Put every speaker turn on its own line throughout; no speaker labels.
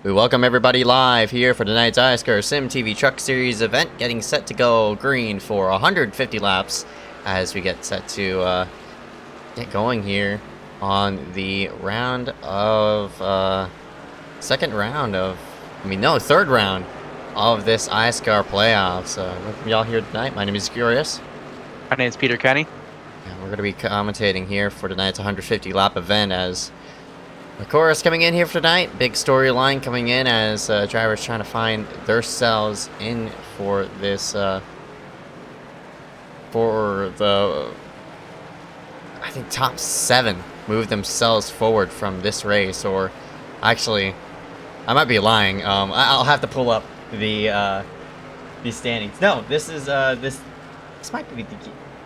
We welcome everybody live here for tonight's iSCAR SYMTV Truck Series event, getting set to go green for 150 laps as we get set to get going here on the round of third round of this iSCAR playoffs. Welcome y'all here tonight. My name is Ezeckiel Reyes.
My name is Peter Kenny.
And we're going to be commentating here for tonight's 150 lap event as of course, coming in here for tonight, big storyline coming in as drivers trying to find themselves in for this, for the, I think, top 7 move themselves forward from this race, or actually, I might be lying. I'll have to pull up the standings. No, this is, this might be the,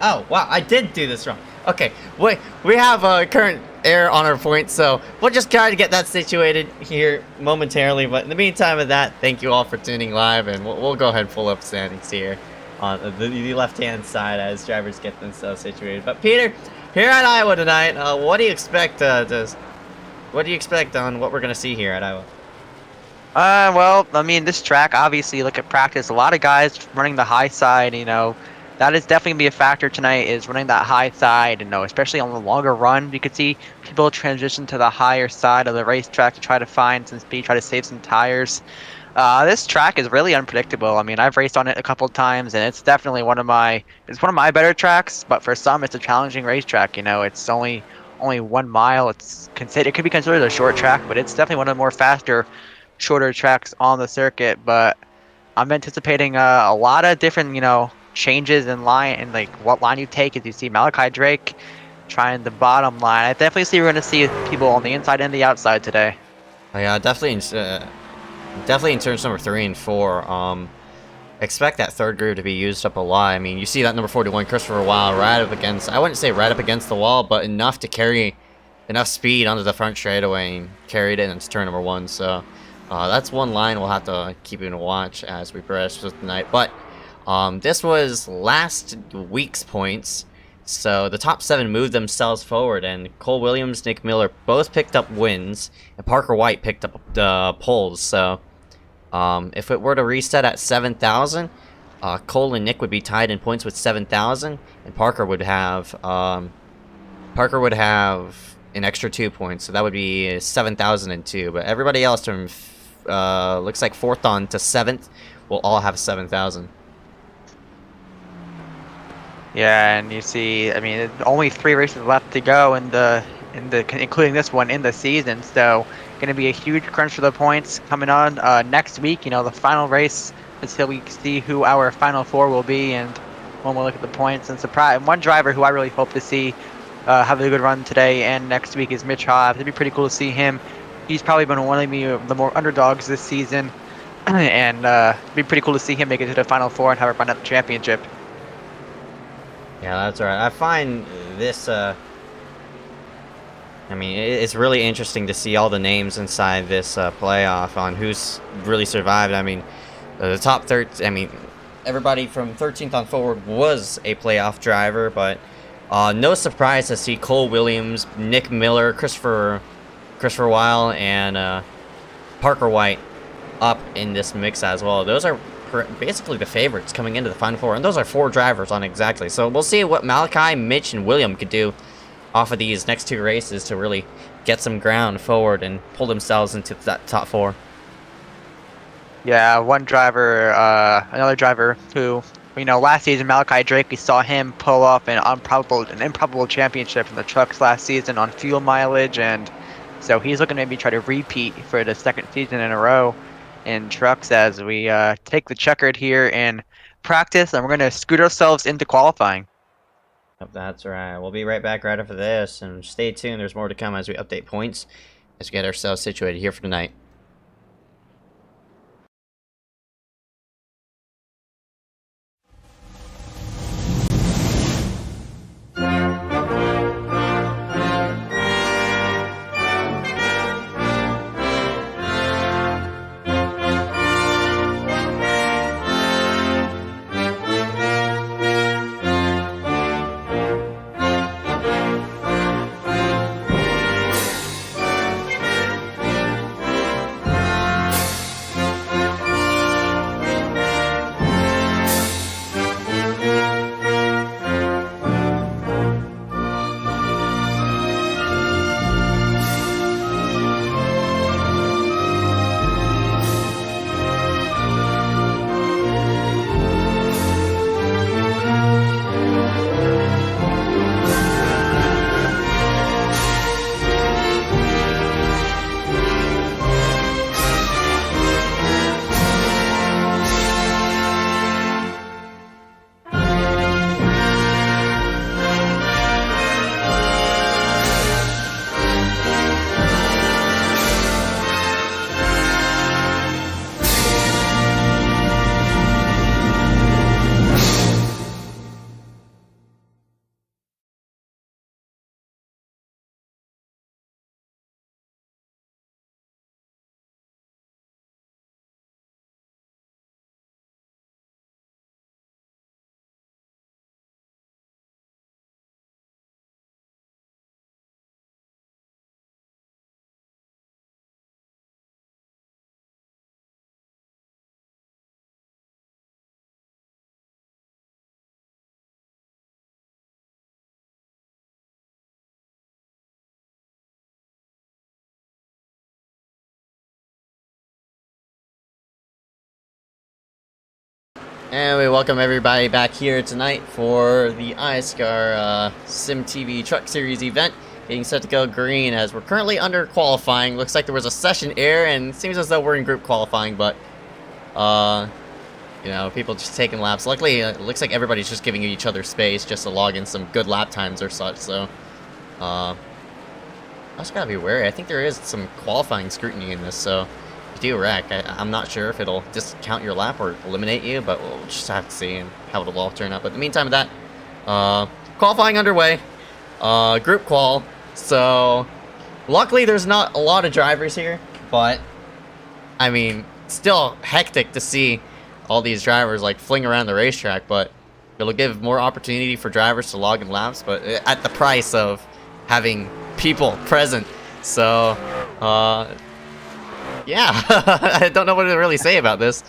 oh, wow, I did do this wrong. Okay, wait, we have current error on our point, so we'll just try to get that situated here momentarily. But in the meantime of that, thank you all for tuning live, and we'll go ahead and pull up standings here on the left-hand side as drivers get themselves situated. But Peter, here at Iowa tonight, what do you expect? What do you expect on what we're gonna see here at Iowa?
Well, I mean, this track, obviously, look at practice. A lot of guys running the high side, you know. That is definitely going to be a factor tonight, is running that high side, and especially on the longer run. You could see people transition to the higher side of the racetrack to try to find some speed, try to save some tires. This track is really unpredictable. I mean, I've raced on it a couple of times, and it's definitely one of my better tracks. But for some, it's a challenging racetrack. You know, it's only 1 mile. It could be considered a short track, but it's definitely one of the more faster, shorter tracks on the circuit. But I'm anticipating a lot of different, changes in line, and like what line you take. As you see Malachi Drake trying the bottom line, I definitely see we're going to see people on the inside and the outside today.
Yeah, definitely in turns number 3 and 4. Expect that third groove to be used up a lot. I mean, you see that number 41 Christopher Weil right up against, I wouldn't say right up against the wall, but enough to carry enough speed onto the front straightaway and carry it in into turn number 1. So that's one line we'll have to keep in watch as we progress with tonight. But this was last week's points, so the top 7 moved themselves forward, and Cole Williams, Nick Miller both picked up wins, and Parker White picked up the poles. So if it were to reset at 7,000, Cole and Nick would be tied in points with 7,000, and Parker would have an extra 2 points, so that would be 7,002. But everybody else from looks like 4th on to 7th will all have 7,000.
Yeah, and you see, I mean, only 3 races left to go including this one in the season, so going to be a huge crunch for the points coming on next week. The final race until we see who our final 4 will be, and when we'll look at the points. And surprise, one driver who I really hope to see have a good run today and next week is Mitch Hobbs. It'd be pretty cool to see him. He's probably been one of the more underdogs this season, and it'd be pretty cool to see him make it to the final 4 and have a run at the championship.
Yeah, that's right. I find this, I mean, it's really interesting to see all the names inside this playoff on who's really survived. I mean, the top 13, I mean, everybody from 13th on forward was a playoff driver, but no surprise to see Cole Williams, Nick Miller, Christopher Weil, and Parker White up in this mix as well. Those are basically the favorites coming into the final 4, and those are 4 drivers on exactly. So we'll see what Malachi, Mitch, and William could do off of these next 2 races to really get some ground forward and pull themselves into that top 4.
Yeah, another driver who, last season, Malachi Drake, we saw him pull off an improbable championship in the trucks last season on fuel mileage, and so he's looking to maybe try to repeat for the 2nd season in a row in trucks as we take the checkered here in practice, and we're going to scoot ourselves into qualifying.
That's right. We'll be right back right after this, and stay tuned. There's more to come as we update points as we get ourselves situated here for tonight. And we welcome everybody back here tonight for the iSCAR SYMTV Truck Series event, getting set to go green as we're currently under qualifying. Looks like there was a session error, and it seems as though we're in group qualifying, but you know, people just taking laps. Luckily, it looks like everybody's just giving each other space just to log in some good lap times or such. So, I just gotta be wary. I think there is some qualifying scrutiny in this, so. If you do wreck, I'm not sure if it'll just count your lap or eliminate you, but we'll just have to see and how it'll all turn out. But in the meantime of that, qualifying underway, group qual. So luckily there's not a lot of drivers here, but I mean, still hectic to see all these drivers like fling around the racetrack, but it'll give more opportunity for drivers to log in laps, but at the price of having people present. So, yeah, I don't know what to really say about this.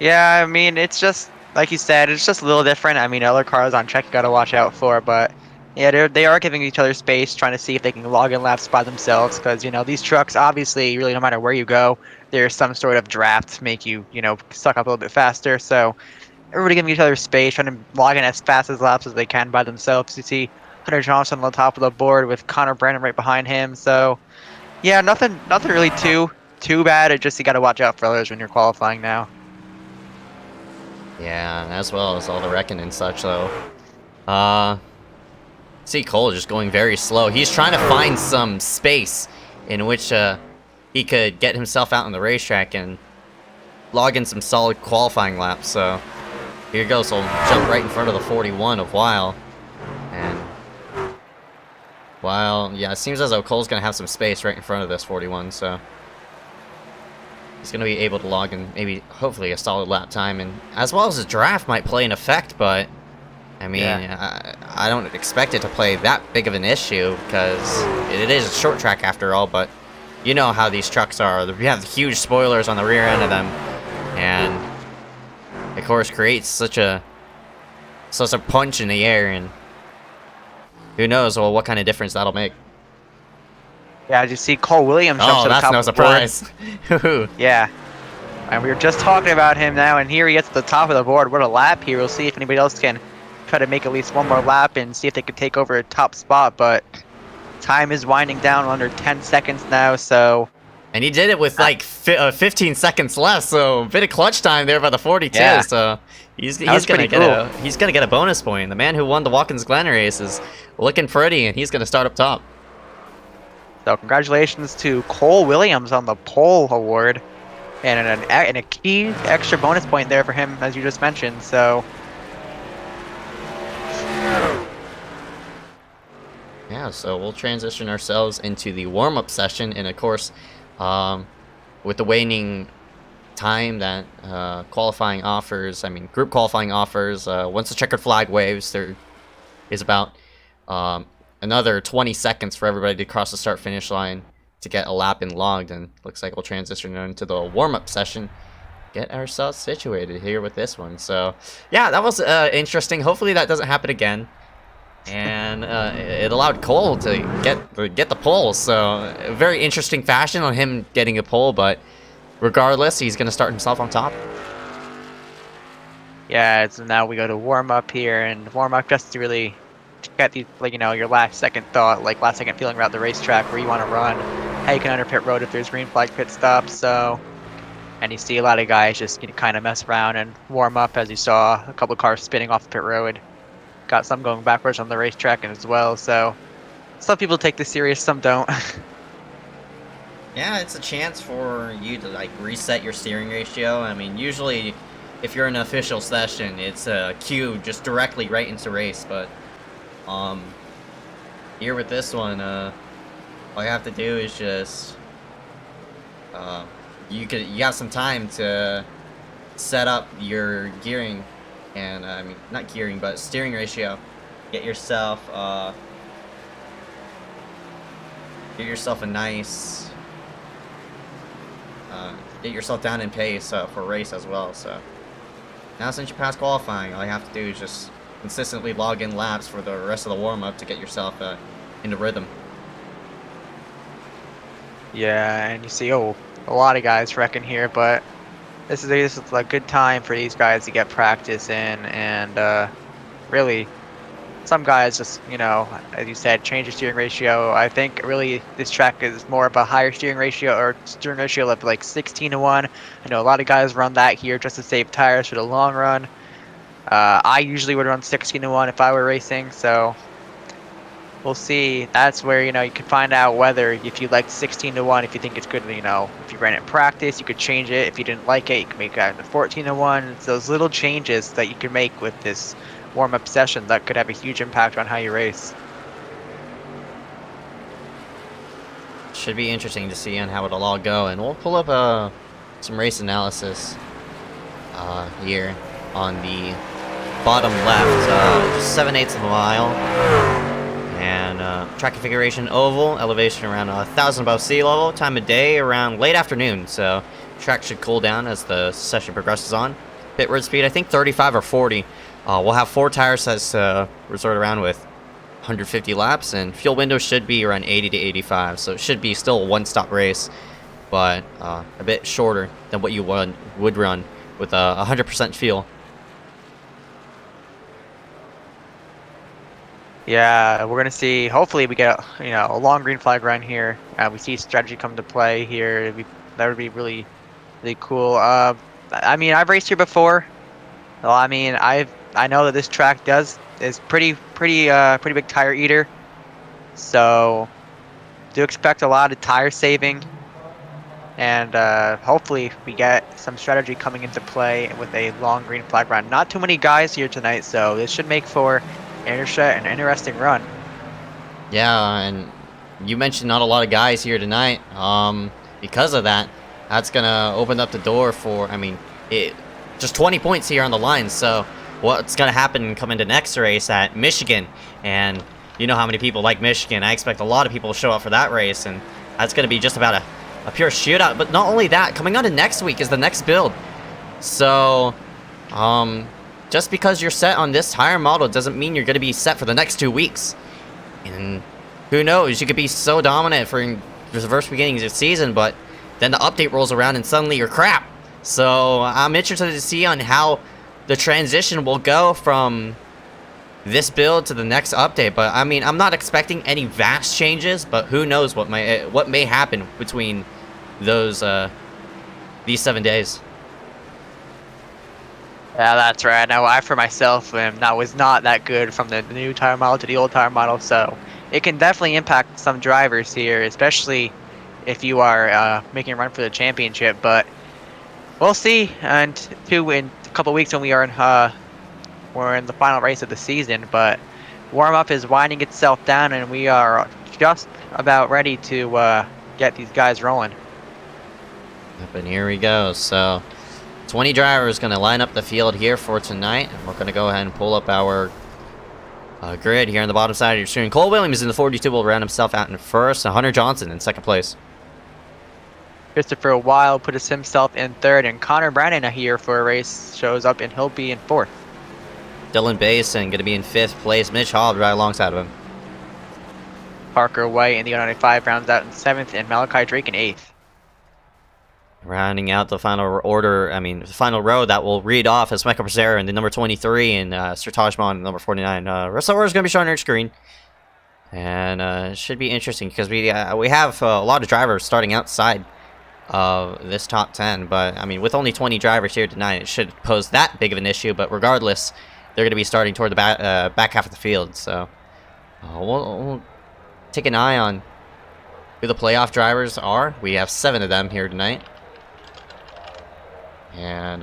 Yeah, I mean, it's just, like you said, it's just a little different. I mean, other cars on track you gotta watch out for, but yeah, they are giving each other space, trying to see if they can log in laps by themselves, because, you know, these trucks, obviously, really, no matter where you go, there's some sort of draft to make you, you know, suck up a little bit faster, so everybody giving each other space, trying to log in as fast as laps as they can by themselves. You see Hunter Johnson on the top of the board with Connor Brandon right behind him, so yeah, nothing really too bad. It just you got to watch out for others when you're qualifying now.
Yeah, as well as all the wrecking and such, though. See Cole just going very slow. He's trying to find some space in which he could get himself out on the racetrack and log in some solid qualifying laps. So here he goes. He'll jump right in front of the 41 of Weil. And Weil, yeah, it seems as though Cole's going to have some space right in front of this 41, so he's going to be able to log in maybe, hopefully, a solid lap time, and as well as the draft might play an effect, but, I mean, yeah. I don't expect it to play that big of an issue, because it is a short track after all, but you know how these trucks are. We have huge spoilers on the rear end of them, and, of course, creates such a punch in the air, and who knows, well, what kind of difference that'll make.
Yeah, as you see, Cole Williams jumps to the top
that's no
of the
surprise.
Yeah. And we were just talking about him now, and here he gets to the top of the board. What a lap here. We'll see if anybody else can try to make at least one more lap and see if they can take over a top spot, but time is winding down under 10 seconds now, so...
And he did it with, like, 15 seconds left, so a bit of clutch time there by the 42,
yeah.
so... He's gonna get a bonus point. The man who won the Watkins Glen race is looking pretty, and he's gonna start up top.
So congratulations to Cole Williams on the pole award, and a key extra bonus point there for him, as you just mentioned. So
yeah, so we'll transition ourselves into the warm-up session, and of course, with the waning time that qualifying offers, I mean group qualifying offers, once the checkered flag waves, there is about another 20 seconds for everybody to cross the start finish line to get a lap in logged, and looks like we'll transition into the warm-up session, get ourselves situated here with this one. So yeah, that was interesting. Hopefully that doesn't happen again, and it allowed Cole to get the pole, so a very interesting fashion on him getting a pole, but regardless, he's going to start himself on top.
Yeah, so now we go to warm-up here, and warm-up just to really get these, like, you know, your last second thought, like last second feeling about the racetrack, where you want to run, how you can enter pit road if there's green flag pit stops. So, and you see a lot of guys just kind of mess around and warm up, as you saw a couple cars spinning off the pit road. Got some going backwards on the racetrack as well. So some people take this serious, some don't.
Yeah, it's a chance for you to, like, reset your steering ratio. I mean, usually if you're in an official session, it's a cue just directly right into race, but here with this one, all you have to do is just you have some time to set up your gearing, and I mean, not gearing, but steering ratio. Get yourself a nice get yourself down in pace for a race as well. So now, since you pass qualifying, all you have to do is just consistently log in laps for the rest of the warm-up to get yourself into rhythm.
Yeah, and you see, a lot of guys wrecking here, but this is a good time for these guys to get practice in, and really, some guys just, as you said, change the steering ratio. I think really this track is more of a higher steering ratio, or steering ratio of like 16-1. I know a lot of guys run that here just to save tires for the long run. I usually would run 16-1 if I were racing, so we'll see. That's where, you can find out whether if you like 16-1, if you think it's good, if you ran it in practice, you could change it. If you didn't like it, you can make it into 14-1. It's those little changes that you can make with this warm-up session that could have a huge impact on how you race.
Should be interesting to see on how it'll all go, and we'll pull up some race analysis here on the bottom left. Just 7/8 of a mile, and track configuration oval, elevation around 1,000 above sea level, time of day around late afternoon, so track should cool down as the session progresses on. Pit road speed, I think 35 or 40. We'll have 4 tire sets resort around with 150 laps, and fuel window should be around 80 to 85, so it should be still a one-stop race, but a bit shorter than what you would run with 100% fuel.
Yeah, we're gonna see. Hopefully, we get a long green flag run here. We see strategy come to play here. That would be really, really cool. I mean, I've raced here before. Well, I mean, I know that this track is pretty big tire eater. So, do expect a lot of tire saving, and hopefully we get some strategy coming into play with a long green flag run. Not too many guys here tonight, so this should make for an interesting run.
Yeah, and you mentioned not a lot of guys here tonight. Because of that, that's gonna open up the door for, just 20 points here on the line. So what's gonna happen coming to next race at Michigan? And you know how many people like Michigan. I expect a lot of people to show up for that race, and that's gonna be just about a pure shootout. But not only that, coming on to next week is the next build. So, just because you're set on this tire model doesn't mean you're going to be set for the next 2 weeks. And who knows, you could be so dominant for the first beginnings of the season, but then the update rolls around and suddenly you're crap. So I'm interested to see on how the transition will go from this build to the next update. But I'm not expecting any vast changes, but who knows what may happen between these 7 days.
Yeah, that's right. Now, I for myself was not that good from the new tire model to the old tire model, so it can definitely impact some drivers here, especially if you are making a run for the championship. But we'll see. And in a couple of weeks when we're in the final race of the season. But warm up is winding itself down, and we are just about ready to get these guys rolling.
Yep, and here we go. So 20 drivers going to line up the field here for tonight. And we're going to go ahead and pull up our grid here on the bottom side of your screen. Cole Williams in the 42 will round himself out in first. And Hunter Johnson in second place.
Christopher Wild put himself in third. And Connor Brannon here for a race shows up, and he'll be in fourth.
Dylan Basin going to be in fifth place. Mitch Hall right alongside of him.
Parker White in the 95 rounds out in seventh. And Malachi Drake in eighth.
Rounding out the final the final row that will read off as Michael Becerra in the number 23 and Sertaj in number 49. Rest order is going to be shown on your screen. And it should be interesting because we have a lot of drivers starting outside of this top 10. But, with only 20 drivers here tonight, it should pose that big of an issue. But regardless, they're going to be starting toward the back half of the field. So we'll take an eye on who the playoff drivers are. We have 7 of them here tonight. And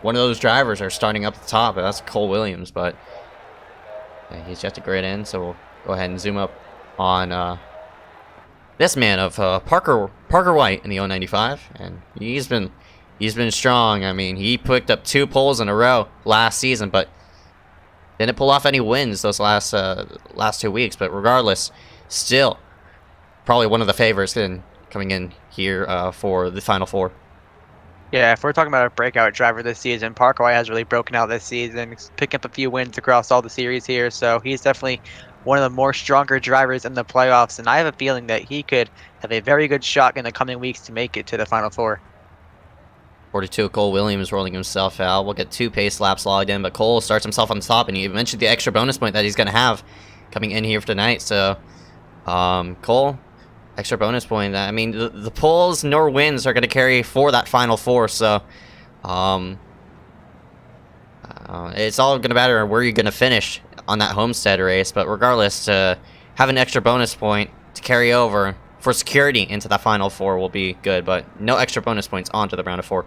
one of those drivers are starting up at the top, and that's Cole Williams, but he's yet to grid in, so we'll go ahead and zoom up on this man of Parker White in the 095, and he's been strong. He picked up 2 poles in a row last season, but didn't pull off any wins those last 2 weeks. But regardless, still probably one of the favorites coming in here for the Final Four.
Yeah, if we're talking about a breakout driver this season, Parker White has really broken out this season, picking up a few wins across all the series here, so he's definitely one of the more stronger drivers in the playoffs, and I have a feeling that he could have a very good shot in the coming weeks to make it to the Final Four.
42, Cole Williams rolling himself out. We'll get 2 pace laps logged in, but Cole starts himself on the top, and he mentioned the extra bonus point that he's going to have coming in here for tonight. So, Cole, extra bonus point. I mean, the poles nor wins are going to carry for that final 4, so it's all going to matter where you're going to finish on that Homestead race. But regardless, have an extra bonus point to carry over for security into that final 4 will be good, but no extra bonus points onto the round of 4.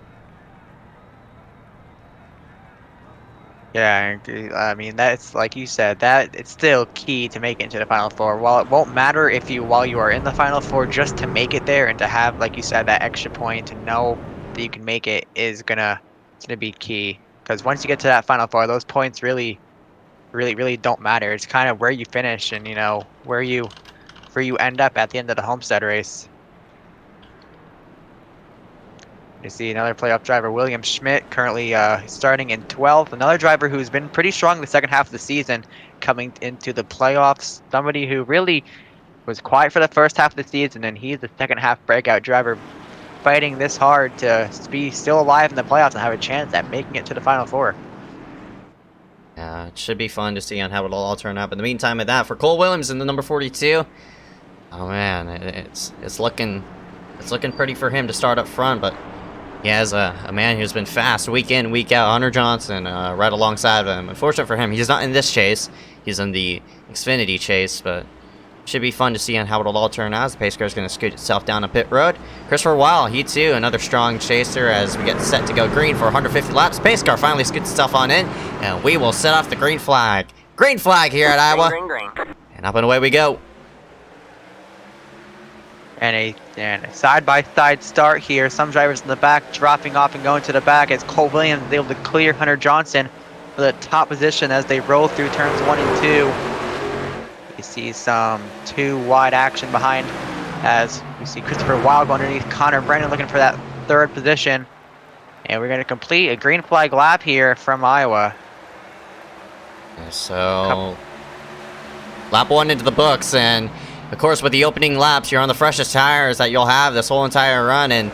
Yeah, I mean, that's like you said, that it's still key to make it into the final 4. While it won't matter if while you are in the final 4, just to make it there and to have, like you said, that extra point to know that you can make it is gonna be key. Because once you get to that final 4, those points really don't matter. It's kind of where you finish and, you know, where you end up at the end of the Homestead race. You see another playoff driver, William Schmidt, currently starting in 12th. Another driver who's been pretty strong the second half of the season, coming into the playoffs. Somebody who really was quiet for the first half of the season, and he's the second half breakout driver, fighting this hard to be still alive in the playoffs and have a chance at making it to the final 4.
Yeah, it should be fun to see on how it'll all turn out. But in the meantime, at that, for Cole Williams in the number 42, oh man, it's looking pretty for him to start up front, but he has a man who's been fast week in, week out, Hunter Johnson, right alongside of him. Unfortunate for him, he's not in this chase. He's in the Xfinity chase, but should be fun to see on how it'll all turn out as the pace car is going to scoot itself down a pit road. Christopher Weil, he too, another strong chaser as we get set to go green for 150 laps. Pace car finally scoots itself on in, and we will set off the green flag. Green flag here at Iowa.
Green.
And up and away we go.
And a side-by-side start here. Some drivers in the back dropping off and going to the back as Cole Williams is able to clear Hunter Johnson for the top position as they roll through turns 1 and 2. You see some 2 wide action behind as we see Christopher Weil going underneath Connor Brennan looking for that 3rd position. And we're going to complete a green flag lap here from Iowa.
So, lap 1 into the books, and of course, with the opening laps, you're on the freshest tires that you'll have this whole entire run, and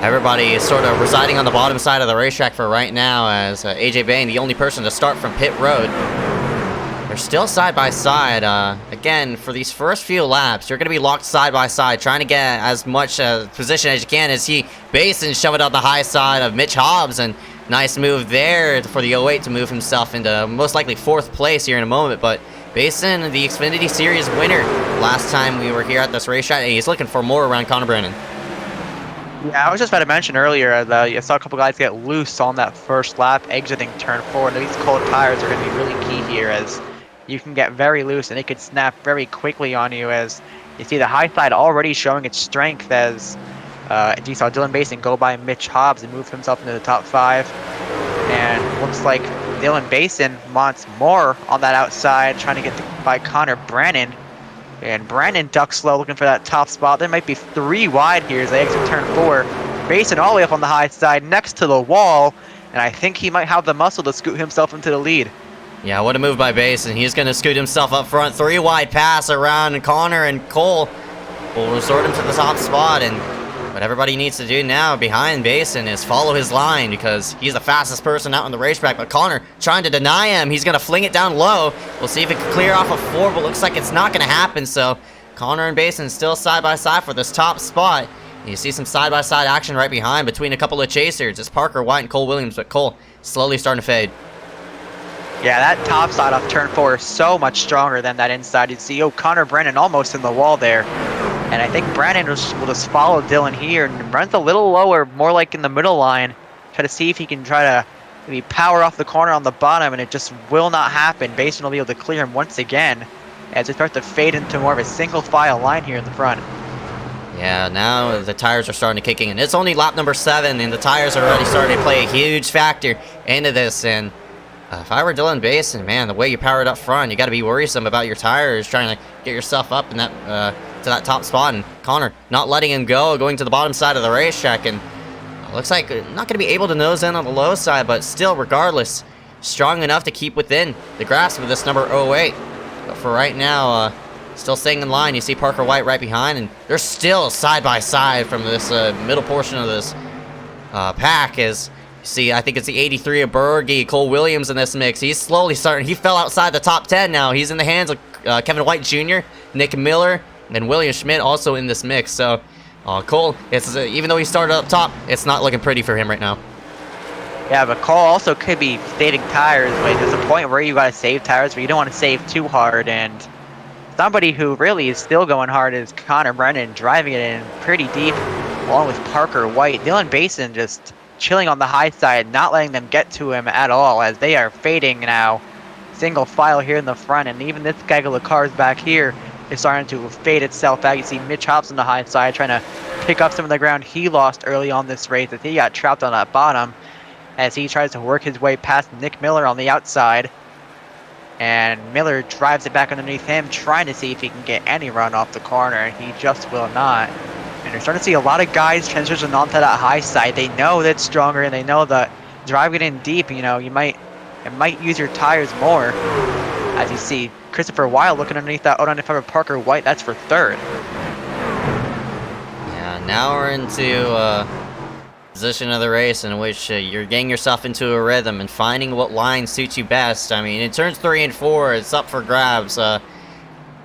everybody is sort of residing on the bottom side of the racetrack for right now as AJ Bain, the only person to start from pit road. They're still side by side. Again, for these first few laps, you're going to be locked side by side, trying to get as much position as you can as Basin shove it out the high side of Mitch Hobbs, and nice move there for the 08 to move himself into most likely 4th place here in a moment, but Basin, the Xfinity Series winner last time we were here at this racetrack, and he's looking for more around Connor Brennan.
Yeah, I was just about to mention earlier that I saw a couple guys get loose on that first lap exiting turn 4, and these cold tires are going to be really key here as you can get very loose and it could snap very quickly on you as you see the high side already showing its strength as you saw Dylan Basin go by Mitch Hobbs and move himself into the top 5, and looks like Dylan Basin wants more on that outside, trying to get by Connor Brennan. And Brennan ducks low, looking for that top spot. There might be 3 wide here as they exit turn 4. Basin all the way up on the high side, next to the wall. And I think he might have the muscle to scoot himself into the lead.
Yeah, what a move by Basin. He's going to scoot himself up front. 3 wide pass around Connor, and Cole will resort him to the top spot. And what everybody needs to do now behind Basin is follow his line because he's the fastest person out on the racetrack. But Connor trying to deny him. He's going to fling it down low. We'll see if it can clear off a 4, but looks like it's not going to happen. So Connor and Basin still side by side for this top spot. And you see some side by side action right behind between a couple of chasers. It's Parker White and Cole Williams, but Cole slowly starting to fade.
Yeah, that top side off turn 4 is so much stronger than that inside. You see, Connor Brennan almost in the wall there. And I think Brennan will just follow Dylan here and runs a little lower, more like in the middle line. Try to see if he can try to maybe power off the corner on the bottom, and it just will not happen. Basin will be able to clear him once again as they start to fade into more of a single file line here in the front.
Yeah, now the tires are starting to kick in. It's only lap number 7, and the tires are already starting to play a huge factor into this. And if I were Dylan Basin, man, the way you powered up front, you got to be worrisome about your tires, trying to get yourself up in that to that top spot. And Connor not letting him go, going to the bottom side of the racetrack, and looks like not going to be able to nose in on the low side, but still, regardless, strong enough to keep within the grasp of this number 08. But for right now, still staying in line. You see Parker White right behind, and they're still side by side from this middle portion of this pack is, see, I think it's the 83 of Berge, Cole Williams in this mix. He's slowly starting. He fell outside the top 10 now. He's in the hands of Kevin White Jr., Nick Miller, and William Schmidt also in this mix. So Cole, it's even though he started up top, it's not looking pretty for him right now.
Yeah, but Cole also could be saving tires. Like, there's a point where you gotta save tires, but you don't want to save too hard. And somebody who really is still going hard is Connor Brennan, driving it in pretty deep, along with Parker White. Dylan Basin just chilling on the high side, not letting them get to him at all, as they are fading now. Single file here in the front, and even this gaggle of cars back here is starting to fade itself out. You see Mitch Hobbs on the high side trying to pick up some of the ground he lost early on this race, as he got trapped on that bottom, as he tries to work his way past Nick Miller on the outside. And Miller drives it back underneath him, trying to see if he can get any run off the corner, and he just will not. And you're starting to see a lot of guys transition onto that high side. They know that's stronger, and they know that driving it in deep, you know, it might use your tires more. As you see Christopher Weil looking underneath that 095 of Parker White, that's for third.
Yeah, now we're into position of the race in which you're getting yourself into a rhythm and finding what line suits you best. I mean, in turns 3 and 4, it's up for grabs.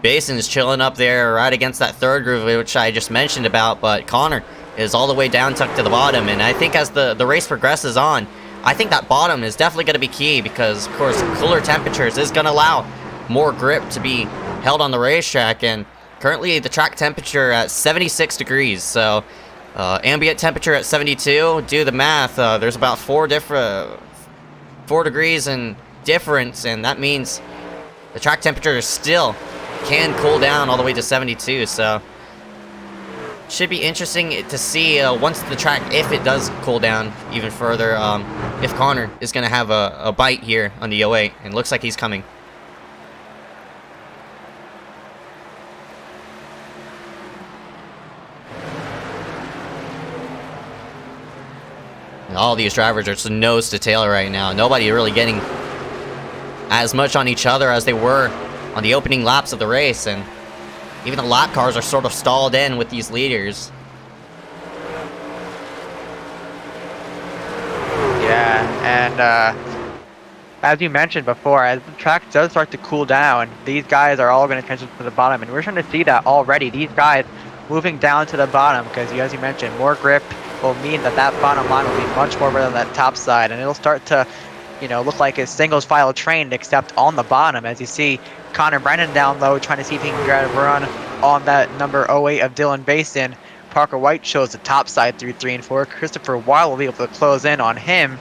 Basin's chilling up there right against that third groove, which I just mentioned about, but Connor is all the way down tucked to the bottom, and I think as the race progresses on, I think that bottom is definitely going to be key, because of course cooler temperatures is going to allow more grip to be held on the racetrack, and currently the track temperature at 76 degrees, so ambient temperature at 72. Do the math. There's about 4 degrees in difference, and that means the track temperature still can cool down all the way to 72. So should be interesting to see once the track, if it does cool down even further, if Connor is going to have a bite here on the 08, and looks like he's coming. All these drivers are just nose to tail right now. Nobody really getting as much on each other as they were on the opening laps of the race, and even the lap cars are sort of stalled in with these leaders.
Yeah, and as you mentioned before, as the track does start to cool down, these guys are all going to transition to the bottom, and we're starting to see that already. These guys moving down to the bottom, because as you mentioned, more grip will mean that that bottom line will be much more better than that top side, and it'll start to, you know, look like a singles file train, except on the bottom. As you see Connor Brennan down low trying to see if he can get a run on that number 08 of Dylan Basin. Parker White shows the top side through 3 and 4. Christopher Weil will be able to close in on him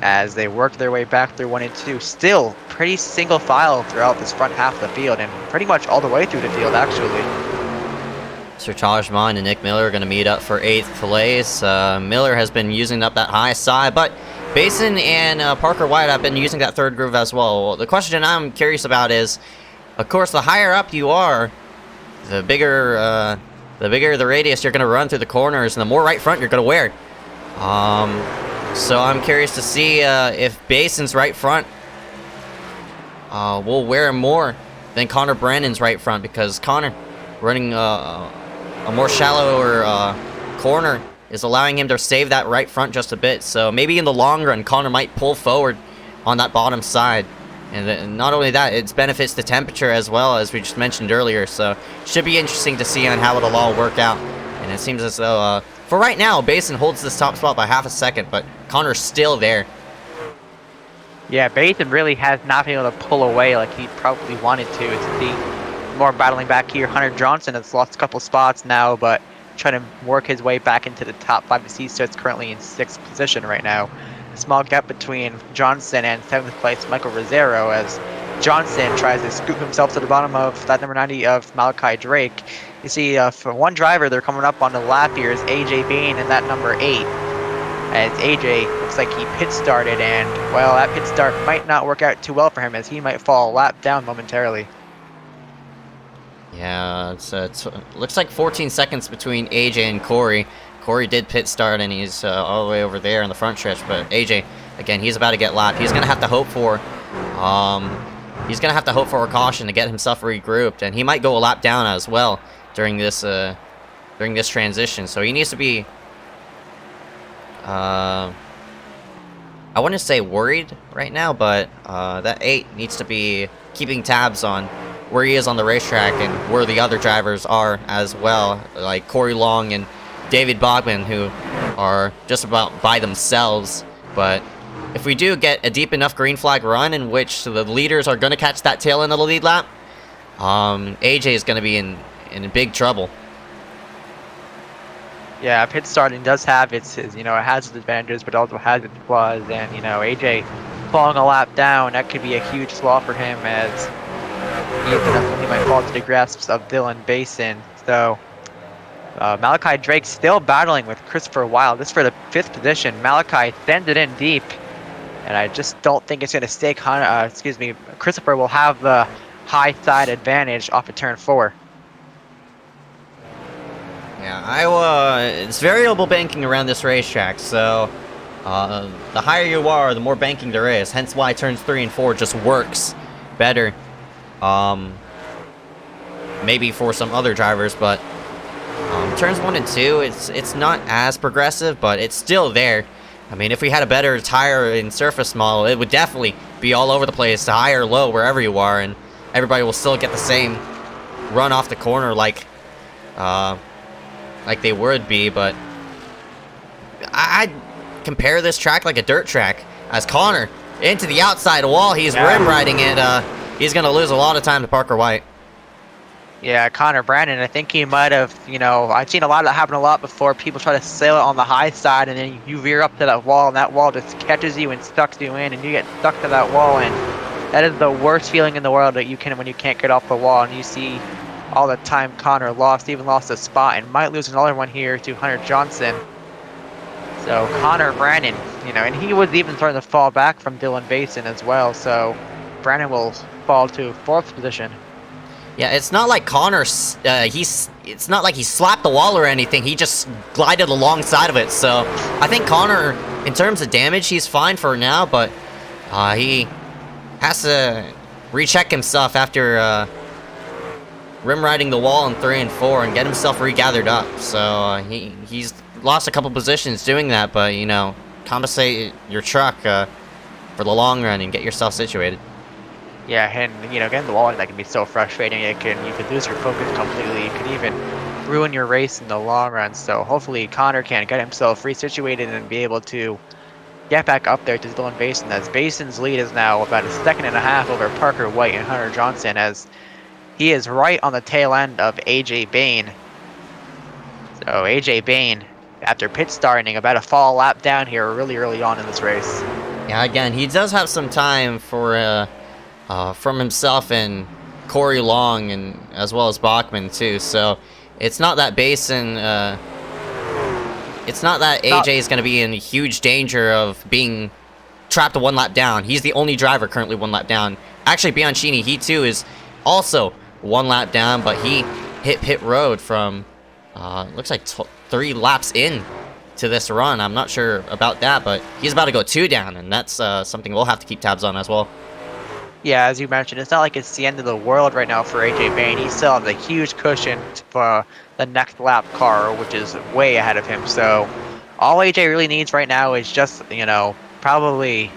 as they work their way back through 1 and 2. Still pretty single file throughout this front half of the field, and pretty much all the way through the field actually.
Sir Tajman and Nick Miller are going to meet up for 8th place. Miller has been using up that high side, but Basin and Parker White have been using that third groove as well. The question I'm curious about is, of course, the higher up you are, the bigger the radius you're going to run through the corners, and the more right front you're going to wear. So I'm curious to see if Basin's right front will wear more than Connor Brandon's right front, because Connor running a more shallower corner is allowing him to save that right front just a bit. So maybe in the long run, Connor might pull forward on that bottom side. And not only that, it benefits the temperature as well, as we just mentioned earlier. So should be interesting to see on how it'll all work out. And it seems as though, for right now, Basin holds this top spot by half a second, but Connor's still there.
Yeah, Basin really has not been able to pull away like he probably wanted to. It's the more battling back here. Hunter Johnson has lost a couple spots now, but trying to work his way back into the top 5 as he sits currently in 6th position right now. A small gap between Johnson and 7th place Michael Rosero, as Johnson tries to scoop himself to the bottom of that number 90 of Malachi Drake. You see, for one driver, they're coming up on the lap here is AJ Bain and that number 8. As AJ looks like he pit started, and well, that pit start might not work out too well for him, as he might fall a lap down momentarily.
Yeah, it looks like 14 seconds between AJ and Corey. Corey did pit start, and he's all the way over there in the front stretch. But AJ, again, he's about to get lapped. He's gonna have to hope for, a caution to get himself regrouped, and he might go a lap down as well during this transition. So he needs to be I wouldn't say worried right now, but that 8 needs to be keeping tabs on where he is on the racetrack and where the other drivers are as well, like Corey Long and David Bogman, who are just about by themselves. But if we do get a deep enough green flag run in which the leaders are going to catch that tail end of the lead lap, AJ is going to be in big trouble.
Yeah, pit starting does have its it has its advantages, but also has its flaws. And AJ falling a lap down, that could be a huge flaw for him, as he might fall to the grasps of Dylan Basin. So Malachi Drake still battling with Christopher Wilde. This for the 5th position. Malachi sends it in deep, and I just don't think it's going to stay. Christopher will have the high side advantage off of turn 4.
Yeah, it's variable banking around this racetrack, so the higher you are, the more banking there is. Hence why turns 3 and 4 just works better. Maybe for some other drivers, but turns 1 and 2, it's not as progressive, but it's still there. I mean, if we had a better tire and surface model, it would definitely be all over the place, high or low, wherever you are, and everybody will still get the same run off the corner like they would be. But I'd compare this track like a dirt track. As Connor into the outside wall, he's rim riding it. He's gonna lose a lot of time to Parker White.
Yeah, Connor Brandon, I think he might have, I've seen a lot of that happen a lot before. People try to sail it on the high side, and then you veer up to that wall, and that wall just catches you and sucks you in, and you get stuck to that wall, and that is the worst feeling in the world that you can when you can't get off the wall. And you see all the time Connor even lost a spot, and might lose another one here to Hunter Johnson. So Connor Brandon, and he was even starting to fall back from Dylan Basin as well. So Brandon will fall to 4th position.
Yeah, it's not like Connor, it's not like he slapped the wall or anything. He just glided alongside of it. So I think Connor, in terms of damage, he's fine for now, but he has to recheck himself after rim riding the wall in 3 and 4 and get himself regathered up. So he's lost a couple positions doing that, but compensate your truck for the long run and get yourself situated.
Yeah, and getting the wall, that can be so frustrating. You could lose your focus completely. It could even ruin your race in the long run. So hopefully Connor can get himself resituated and be able to get back up there to Dylan Basin, as Basin's lead is now about 1.5 seconds over Parker White and Hunter Johnson, as he is right on the tail end of AJ Bain. So AJ Bain, after pit starting, about to fall a lap down here really early on in this race.
Yeah, again, he does have some time for from himself and Corey Long, and as well as Bachman too. So it's not that Basin, it's not that AJ is going to be in huge danger of being trapped 1 lap down. He's the only driver currently 1 lap down. Actually, Bianchini, he too is also 1 lap down, but he hit pit road from looks like 3 laps in to this run. I'm not sure about that, but he's about to go 2 down, and that's something we'll have to keep tabs on as well.
Yeah, as you mentioned, it's not like it's the end of the world right now for AJ Bain. He still has a huge cushion for the next lap car, which is way ahead of him. So all AJ really needs right now is just, probably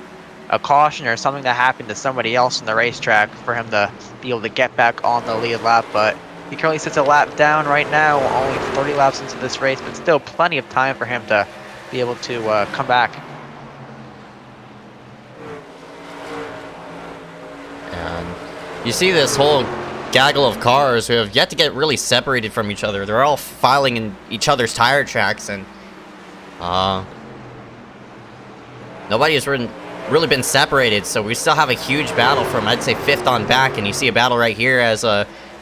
a caution or something that happened to somebody else in the racetrack for him to be able to get back on the lead lap. But he currently sits a lap down right now, only 30 laps into this race, but still plenty of time for him to be able to come back.
And you see this whole gaggle of cars who have yet to get really separated from each other. They're all filing in each other's tire tracks, and nobody has really been separated. So we still have a huge battle from, I'd say, 5th on back. And you see a battle right here as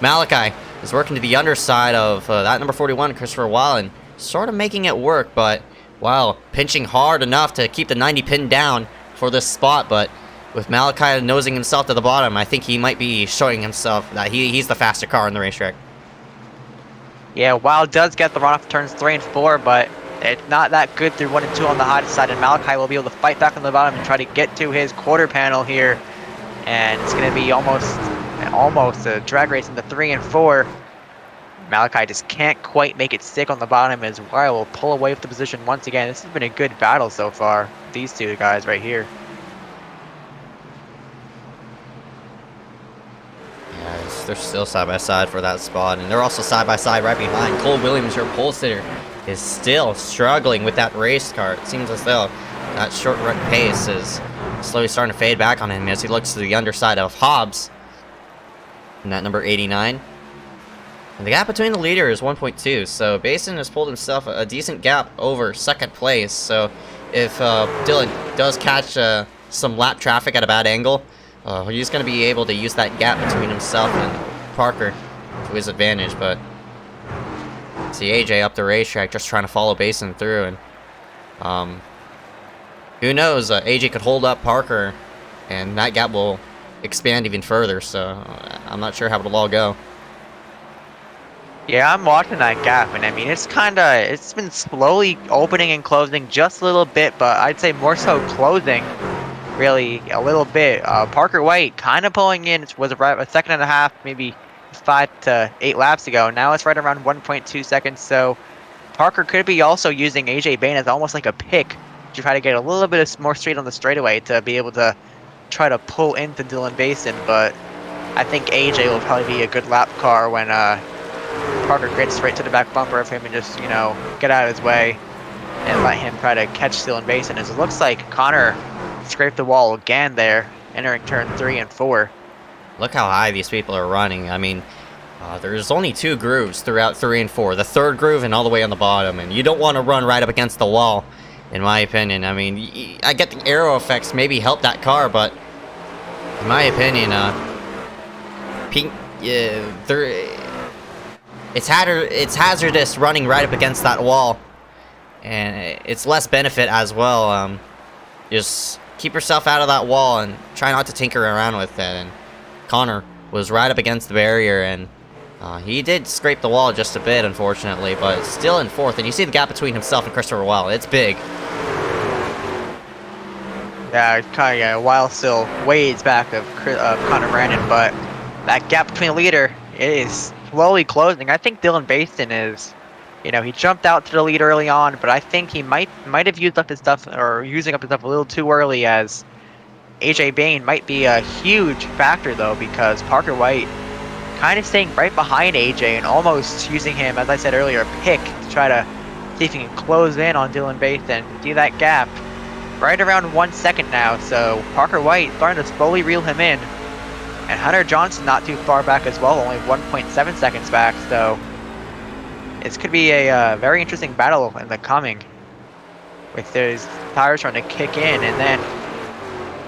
Malachi is working to the underside of that number 41, Christopher Wilde, and sort of making it work. But wow, pinching hard enough to keep the 90 pin down for this spot. But with Malachi nosing himself to the bottom, I think he might be showing himself that he's the faster car in the racetrack.
Yeah, Wilde does get the run off turns 3 and 4, but it's not that good through 1 and 2 on the high side, and Malachi will be able to fight back on the bottom and try to get to his quarter panel here. And it's going to be almost a drag race in the 3 and 4. Malachi just can't quite make it stick on the bottom as well. Will pull away with the position once again. This has been a good battle so far. These two guys right here.
Yeah, they're still side by side for that spot, and they're also side by side right behind. Cole Williams, your pole sitter, is still struggling with that race car. It seems as though that short run pace is slowly starting to fade back on him as he looks to the underside of Hobbs in that number 89. And the gap between the leader is 1.2, so Basin has pulled himself a decent gap over second place. So if Dylan does catch some lap traffic at a bad angle, he's going to be able to use that gap between himself and Parker to his advantage. But see AJ up the racetrack just trying to follow Basin through, and who knows, AJ could hold up Parker and that gap will expand even further. So I'm not sure how it'll all go.
Yeah, I'm watching that gap, and I mean, it's been slowly opening and closing just a little bit, but I'd say more so closing, really, a little bit. Parker White kind of pulling in, it was a second and a half, maybe 5 to 8 laps ago. Now it's right around 1.2 seconds, so Parker could be also using AJ Bain as almost like a pick to try to get a little bit more straight on the straightaway to be able to try to pull into Dylan Basin, but I think AJ will probably be a good lap car when Parker gets straight to the back bumper of him and just, you know, get out of his way and let him try to catch Dylan Basin. As it looks like Connor scraped the wall again there, entering turn 3 and 4.
Look how high these people are running. I mean, there's only 2 grooves throughout 3 and 4. The third groove and all the way on the bottom, and you don't want to run right up against the wall, in my opinion. I mean, I get the aero effects maybe help that car, but in my opinion, it's hazardous running right up against that wall, and it's less benefit as well. Just keep yourself out of that wall and try not to tinker around with it. And Connor was right up against the barrier, and he did scrape the wall just a bit, unfortunately, but still in 4th. And you see the gap between himself and Christopher Weil. It's big.
Yeah, kind of Weil still waves back of Connor Brandon, but that gap between the leader is slowly closing. I think Dylan Basin is, you know, he jumped out to the lead early on, but I think he might have used up his stuff, or using up his stuff a little too early, as AJ Bain might be a huge factor though, because Parker White kind of staying right behind AJ and almost using him, as I said earlier, a pick to try to see if he can close in on Dylan Basin. See that gap right around 1 second now, so Parker White starting to slowly reel him in. And Hunter Johnson not too far back as well, only 1.7 seconds back, so this could be a very interesting battle in the coming, with those tires trying to kick in, and then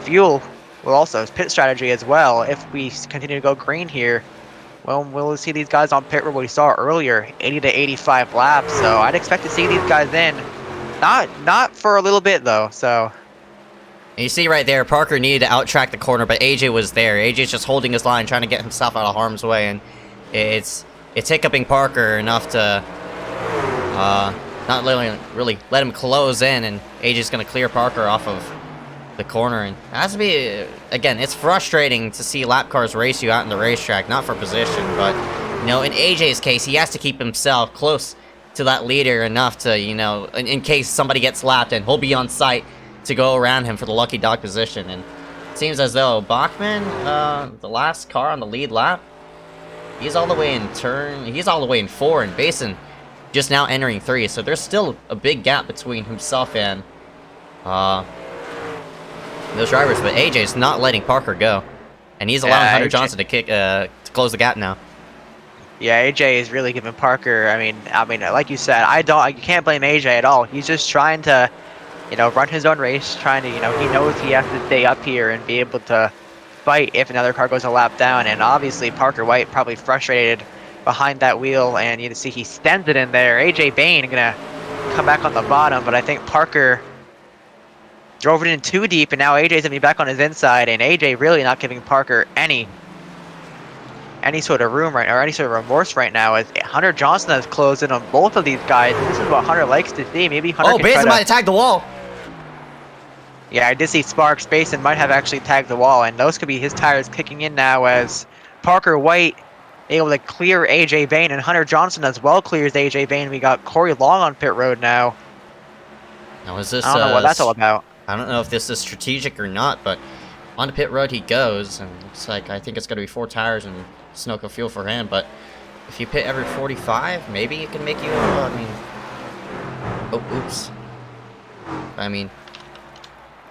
fuel will also, pit strategy as well. If we continue to go green here, well, we'll see these guys on pit road we saw earlier, 80 to 85 laps, so I'd expect to see these guys in. Not for a little bit though, so.
And you see right there, Parker needed to out-track the corner, but AJ was there. AJ's just holding his line, trying to get himself out of harm's way, and it's hiccuping Parker enough to not really let him close in, and AJ's going to clear Parker off of the corner. And it has to be, again, it's frustrating to see lap cars race you out in the racetrack, not for position, but, you know, in AJ's case, he has to keep himself close to that leader enough to, you know, in case somebody gets lapped, and he'll be on site to go around him for the lucky dog position. And it seems as though Bachman, the last car on the lead lap, he's all the way in 4, and Basin just now entering 3, so there's still a big gap between himself and those drivers, but AJ's not letting Parker go, and he's allowing Hunter Johnson to kick to close the gap now.
Yeah, AJ is really giving Parker, I mean, like you said, you can't blame AJ at all. He's just trying to, you know, run his own race, trying to, you know, he knows he has to stay up here and be able to fight if another car goes a lap down. And obviously Parker White probably frustrated behind that wheel, and you can see he stems it in there. AJ Bain gonna come back on the bottom, but I think Parker drove it in too deep, and now AJ's gonna be back on his inside, and AJ really not giving Parker any sort of room right, or any sort of remorse right now, as Hunter Johnson has closed in on both of these guys. This is what Hunter likes to see. Maybe Hunter can
Basin might have tagged the wall.
Yeah, I did see Sparks. Basin might have actually tagged the wall, and those could be his tires kicking in now, as Parker White able to clear AJ Bain, and Hunter Johnson as well clears AJ Bain. We got Corey Long on pit road now.
Now is this?
I don't know what that's all about.
I don't know if this is strategic or not, but on the pit road he goes, and looks like I think it's going to be 4 tires and Sunoco fuel for him. But if you pit every 45, maybe it can make you. I mean, oh, oops. I mean,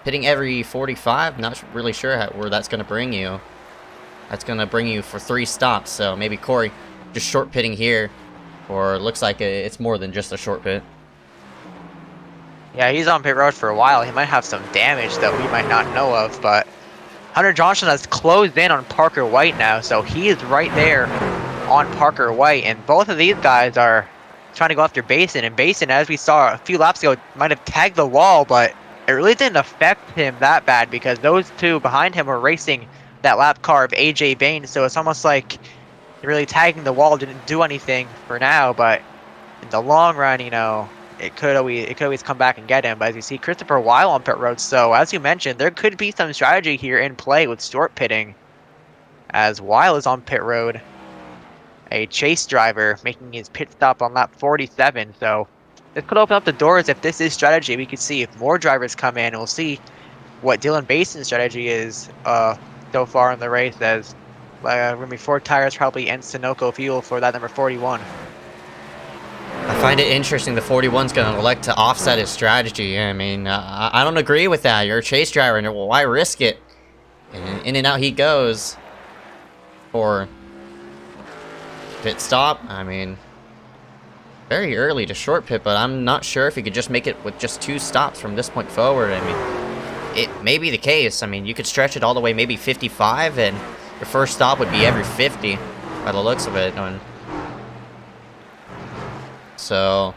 pitting every 45, not really sure where that's going to bring you. That's going to bring you for 3 stops, so maybe Corey just short pitting here, or it looks like it's more than just a short pit.
Yeah, he's on pit road for a while. He might have some damage that we might not know of, but Hunter Johnson has closed in on Parker White now, so he is right there on Parker White, and both of these guys are trying to go after Basin, and Basin, as we saw a few laps ago, might have tagged the wall, but it really didn't affect him that bad because those two behind him were racing that lap car of AJ Bain, so it's almost like really tagging the wall didn't do anything for now, but in the long run, you know, it could always come back and get him. But as you see, Christopher Weil on pit road, so as you mentioned, there could be some strategy here in play with short pitting, as Weil is on pit road, a chase driver making his pit stop on lap 47, so this could open up the doors. If this is strategy, we could see if more drivers come in, and we'll see what Dylan Basin's strategy is so far in the race, as going to be 4 tires probably and Sunoco fuel for that number 41.
I find it interesting the 41's going to elect to offset his strategy. I mean, I don't agree with that. You're a chase driver, and why risk it? And in and out he goes for pit stop. I mean, very early to short pit, but I'm not sure if he could just make it with just 2 stops from this point forward. I mean, it may be the case. I mean, you could stretch it all the way maybe 55, and your first stop would be every 50 by the looks of it. So,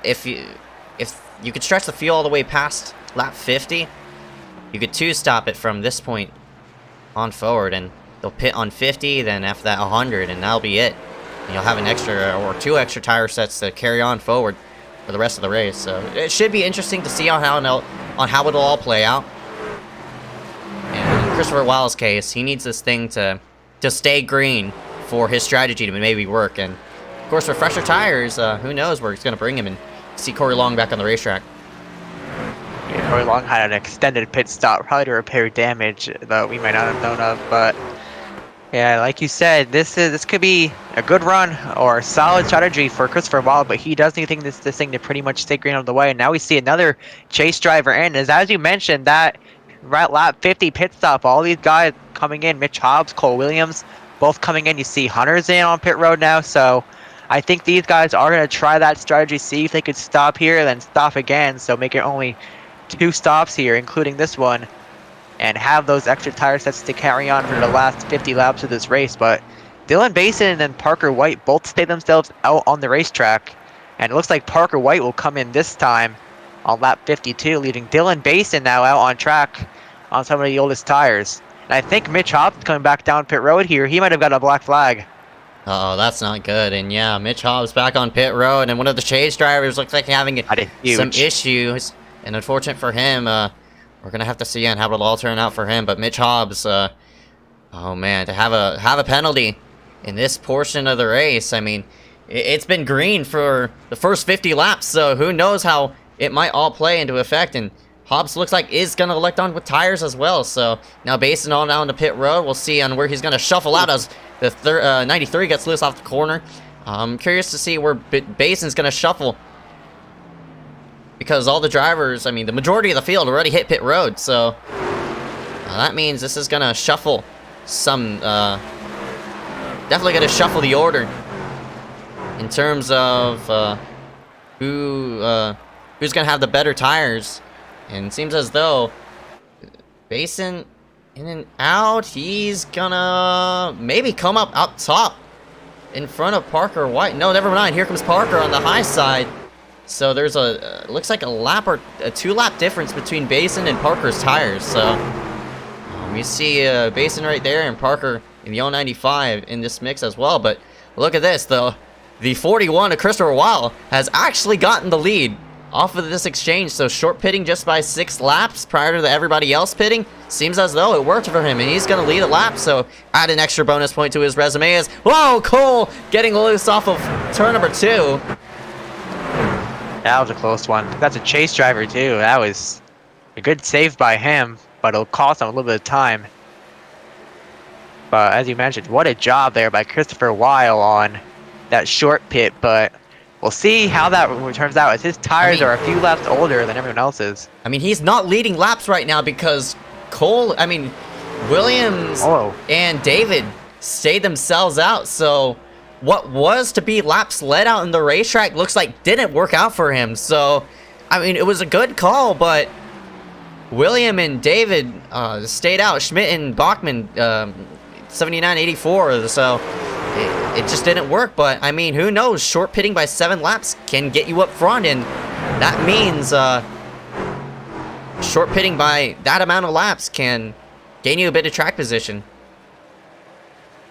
if you could stretch the fuel all the way past lap 50, you could 2-stop it from this point on forward, and they'll pit on 50, then after that 100, and that'll be it. And you'll have an extra or 2 extra tire sets to carry on forward for the rest of the race. So it should be interesting to see on how it'll all play out. And in Christopher Weil's case, he needs this thing to stay green for his strategy to maybe work. And of course, for fresher tires, who knows where it's going to bring him, and see Corey Long back on the racetrack.
Yeah, Corey Long had an extended pit stop, probably to repair damage that we might not have known of. But yeah, like you said, this could be a good run or a solid strategy for Christopher Weil, but he does need this thing to pretty much stay green out of the way. And now we see another chase driver in. As you mentioned, that right lap 50 pit stop, all these guys coming in, Mitch Hobbs, Cole Williams, both coming in. You see Hunter's in on pit road now, so I think these guys are going to try that strategy, see if they could stop here, then stop again, so make it only 2 stops here, including this one, and have those extra tire sets to carry on for the last 50 laps of this race. But Dylan Basin and Parker White both stay themselves out on the racetrack, and it looks like Parker White will come in this time on lap 52, leaving Dylan Basin now out on track on some of the oldest tires. And I think Mitch Hobbs coming back down pit road here. He might have got a black flag.
Uh-oh, that's not good. And yeah, Mitch Hobbs back on pit road, and one of the chase drivers looks like having some issues. And unfortunate for him, we're going to have to see how it'll all turn out for him. But Mitch Hobbs, oh man, to have a penalty in this portion of the race, I mean, it's been green for the first 50 laps, so who knows how it might all play into effect. And Hobbs looks like is going to elect on with tires as well. So now Basin on down to pit road. We'll see on where he's going to shuffle out as the 93 gets loose off the corner. I'm curious to see where Basin's going to shuffle, because all the drivers, I mean, the majority of the field already hit pit road. So that means this is going to shuffle some, definitely going to shuffle the order in terms of who's going to have the better tires. And it seems as though Basin in and out, he's gonna maybe come up top in front of Parker White. No, never mind. Here comes Parker on the high side. So there's looks like a lap or a 2-lap difference between Basin and Parker's tires. So we see Basin right there and Parker in the 095 in this mix as well. But look at this, the 41 of Christopher Weil has actually gotten the lead off of this exchange. So short pitting just by 6 laps prior to everybody else pitting. Seems as though it worked for him, and he's going to lead a lap. So add an extra bonus point to his resume as, whoa, Cole getting loose off of turn number 2.
That was a close one. That's a chase driver too. That was a good save by him, but it'll cost him a little bit of time. But as you mentioned, what a job there by Christopher Weil on that short pit. But we'll see how that turns out, as his tires are a few laps older than everyone else's.
I mean, he's not leading laps right now because Williams and David stayed themselves out. So what was to be laps led out in the racetrack looks like didn't work out for him. So, I mean, it was a good call, but William and David stayed out. Schmidt and Bachmann, 79-84. So it just didn't work. But, I mean, who knows? Short pitting by 7 laps can get you up front, and that means short pitting by that amount of laps can gain you a bit of track position.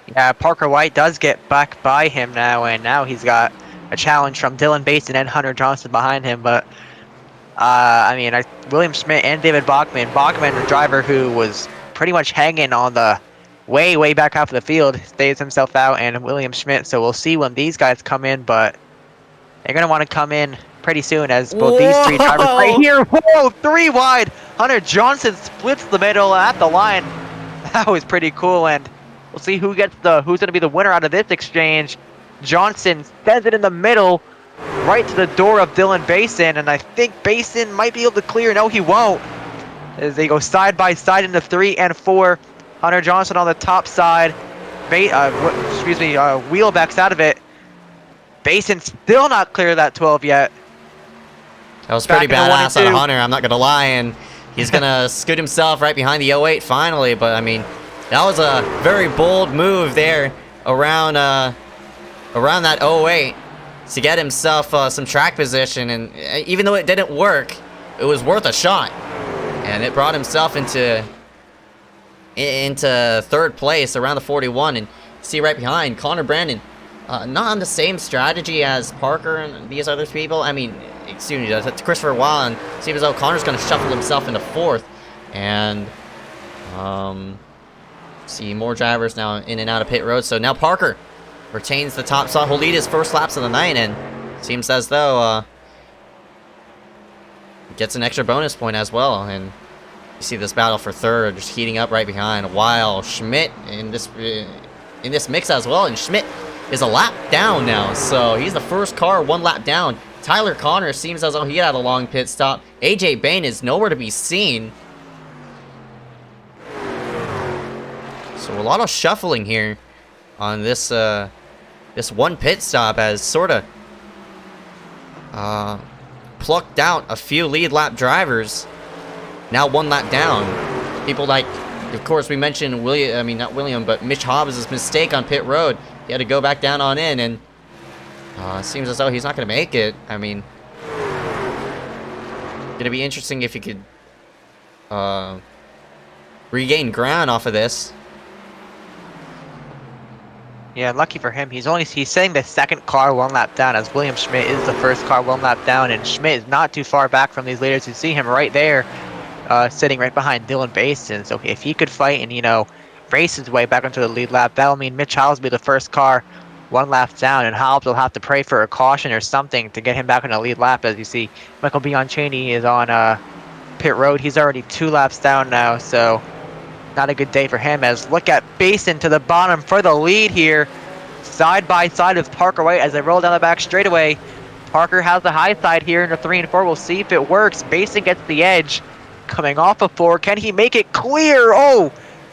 Yeah, Parker White does get back by him now, and now he's got a challenge from Dylan Basin and Hunter Johnson behind him. But, I mean, William Schmidt and David Bachmann, the driver who was pretty much hanging on the way back half of the field, stays himself out, and William Schmidt. So we'll see when these guys come in, but they're going to want to come in pretty soon, as both these 3 drivers right here. Whoa, 3 wide. Hunter Johnson splits the middle at the line. That was pretty cool, and we'll see who's going to be the winner out of this exchange. Johnson sends it in the middle, right to the door of Dylan Basin, and I think Basin might be able to clear. No, he won't, as they go side by side into 3 and 4. Hunter Johnson on the top side. Wheel backs out of it. Basin still not clear of that 12 yet.
That was pretty badass out of Hunter, I'm not going to lie, and he's going to scoot himself right behind the 08 finally, but I mean, that was a very bold move there around that 08 to get himself some track position, and even though it didn't work, it was worth a shot, and it brought himself into 3rd place around the 41. And see right behind Connor Brandon, not on the same strategy as Parker and these other people. I mean, excuse me, that's Christopher Weil, and seems as though Connor's going to shuffle himself into 4th, and see more drivers now in and out of pit road. So now Parker retains the top spot. He'll lead his first laps of the night, and seems as though gets an extra bonus point as well. And you see this battle for 3rd just heating up right behind, while Schmidt in this mix as well. And Schmidt is a lap down now, so he's the first car 1 lap down. Tyler Connor seems as though he had a long pit stop. AJ Bain is nowhere to be seen. So a lot of shuffling here on this this 1 pit stop, as sort of plucked out a few lead lap drivers. Now 1 lap down. People like, of course, we mentioned not William, but Mitch Hobbs' mistake on pit road. He had to go back down on in, and it seems as though he's not going to make it. I mean, going to be interesting if he could regain ground off of this.
Yeah, lucky for him. He's setting the 2nd car 1 lap down, as William Schmidt is the 1st car 1 lap down, and Schmidt is not too far back from these leaders. You see him right there, sitting right behind Dylan Basin. So if he could fight and, race his way back into the lead lap, that'll mean Mitch Hobbs will be the 1st car 1 lap down, and Hobbs will have to pray for a caution or something to get him back in the lead lap. As you see, Michael Bianchini is on pit road. He's already 2 laps down now, so not a good day for him. As look at Basin to the bottom for the lead here, side by side with Parker White as they roll down the back straightaway. Parker has the high side here in the 3 and 4. We'll see if it works. Basin gets the edge coming off of 4. Can he make it clear? Oh,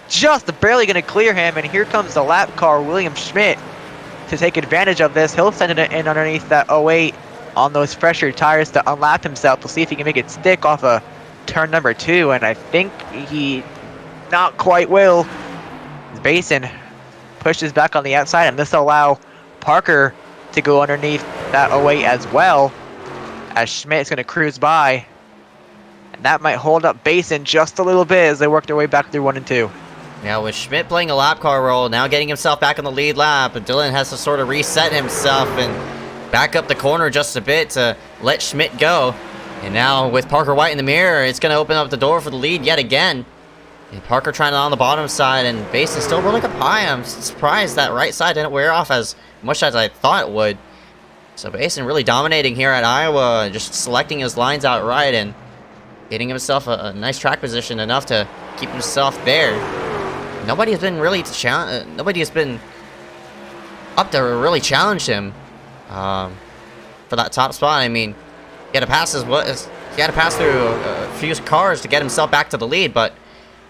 just barely going to clear him, and here comes the lap car, William Schmidt, to take advantage of this. He'll send it in underneath that 08 on those fresher tires to unlap himself. We'll see if he can make it stick off of turn number 2, and I think he not quite will. Basin pushes back on the outside, and this will allow Parker to go underneath that 08 as well, as Schmidt's going to cruise by, and that might hold up Basin just a little bit as they work their way back through 1 and 2.
Now with Schmidt playing a lap car role, now getting himself back on the lead lap, but Dylan has to sort of reset himself and back up the corner just a bit to let Schmidt go. And now with Parker White in the mirror, it's going to open up the door for the lead yet again. And Parker trying on the bottom side, and Basin still rolling up high. I'm surprised that right side didn't wear off as much as I thought it would. So Basin really dominating here at Iowa, just selecting his lines outright and getting himself a nice track position enough to keep himself there. Nobody has been really nobody has been up to really challenge him for that top spot. I mean, he had to pass through a few cars to get himself back to the lead, but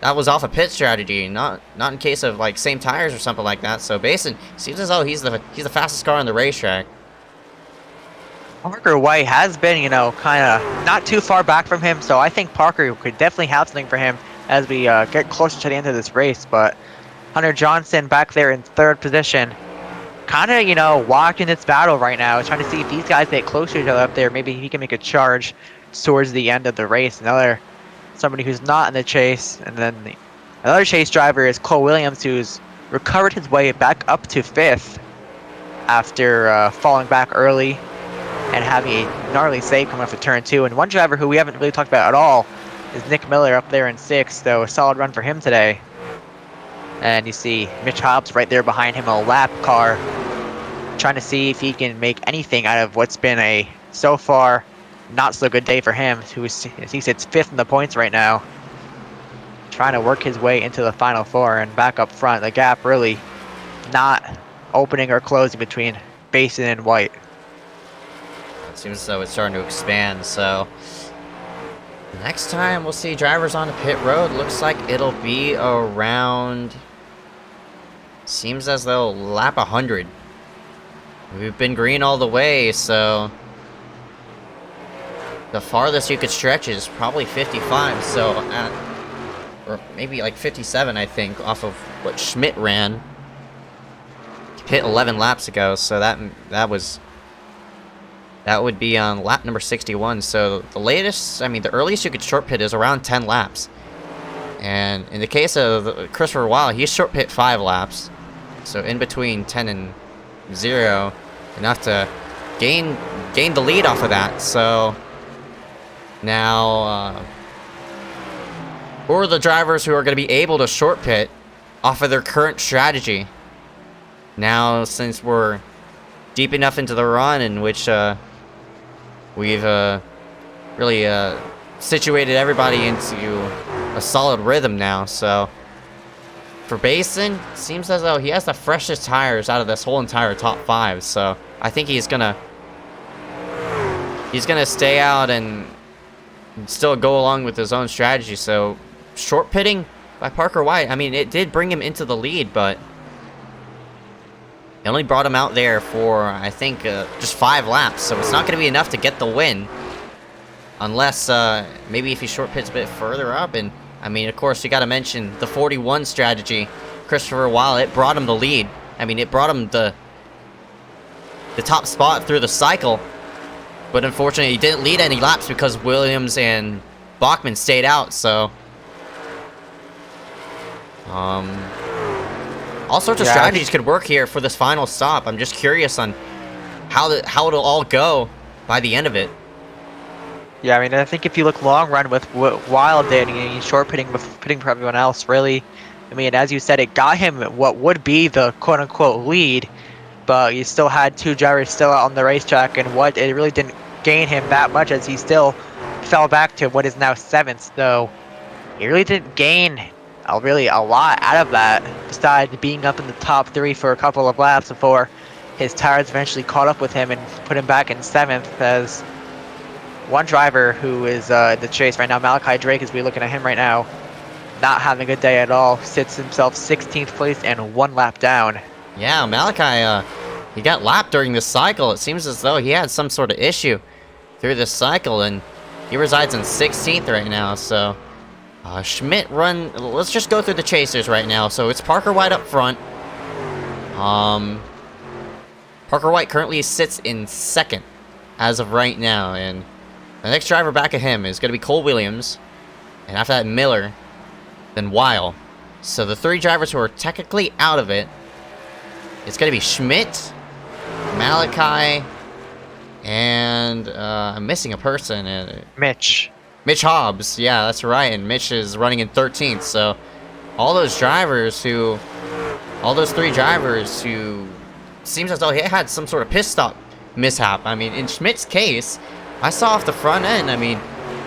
that was off a pit strategy, not in case of like same tires or something like that. So Basin seems as though he's the fastest car on the racetrack.
Parker White has been, you know, kind of not too far back from him, so I think Parker could definitely have something for him as we get closer to the end of this race. But Hunter Johnson back there in third position, kind of, you know, watching this battle right now, trying to see if these guys get closer to each other up there. Maybe he can make a charge towards the end of the race. Somebody who's not in the chase, and then another chase driver is Cole Williams, who's recovered his way back up to 5th after falling back early and having a gnarly save coming off of turn 2. And one driver who we haven't really talked about at all is Nick Miller up there in 6th, so a solid run for him today. And you see Mitch Hobbs right there behind him, a lap car, trying to see if he can make anything out of what's been a, so far, not so good day for him. He sits 5th in the points right now, trying to work his way into the final 4. And back up front, the gap really not opening or closing between Basin and White.
It seems as though it's starting to expand, so next time we'll see drivers on the pit road. Looks like it'll be around, seems as though lap 100. We've been green all the way, so the farthest you could stretch is probably 55, so or maybe like 57, I think, off of what Schmidt ran. He hit 11 laps ago, so that would be on lap number 61. So the latest, I mean, the earliest you could short pit is around 10 laps. And in the case of Christopher Weil, he short pit 5 laps. So in between 10 and 0, enough to gain the lead off of that. So now, who are the drivers who are going to be able to short pit off of their current strategy? Now, since we're deep enough into the run in which we've really situated everybody into a solid rhythm now. So for Basin, seems as though he has the freshest tires out of this whole entire top 5. So I think he's gonna stay out and still go along with his own strategy. So short pitting by Parker White, I mean, it did bring him into the lead, but it only brought him out there for, I think, just 5 laps, so it's not going to be enough to get the win. Unless, maybe if he short pits a bit further up. And, I mean, of course, you got to mention the 41 strategy. Christopher Weil, it brought him the lead. I mean, it brought him the top spot through the cycle. But unfortunately, he didn't lead any laps because Williams and Bachman stayed out, so all sorts of strategies could work here for this final stop. I'm just curious on how it'll all go by the end of it.
Yeah, I mean, I think if you look long run with what Wild did, he's short pitting for everyone else, really. I mean, as you said, it got him what would be the quote-unquote lead, but you still had 2 drivers still out on the racetrack, and it really didn't gain him that much as he still fell back to what is now 7th. So he really didn't gain a lot out of that, besides being up in the top 3 for a couple of laps before his tires eventually caught up with him and put him back in 7th. As one driver who is in the chase right now, Malachi Drake, as we're looking at him right now, not having a good day at all, sits himself 16th place and 1 lap down.
Yeah, Malachi, he got lapped during this cycle. It seems as though he had some sort of issue through this cycle, and he resides in 16th right now, so Schmidt run. Let's just go through the chasers right now. So it's Parker White up front. Parker White currently sits in 2nd as of right now, and the next driver back of him is going to be Cole Williams, and after that Miller, then Weil. So the 3 drivers who are technically out of it, it's going to be Schmidt, Malachi, And I'm missing a person.
Mitch.
Mitch Hobbs. Yeah, that's right. And Mitch is running in 13th. So all those three drivers who seems as though he had some sort of pit stop mishap. I mean, in Schmidt's case, I saw off the front end. I mean,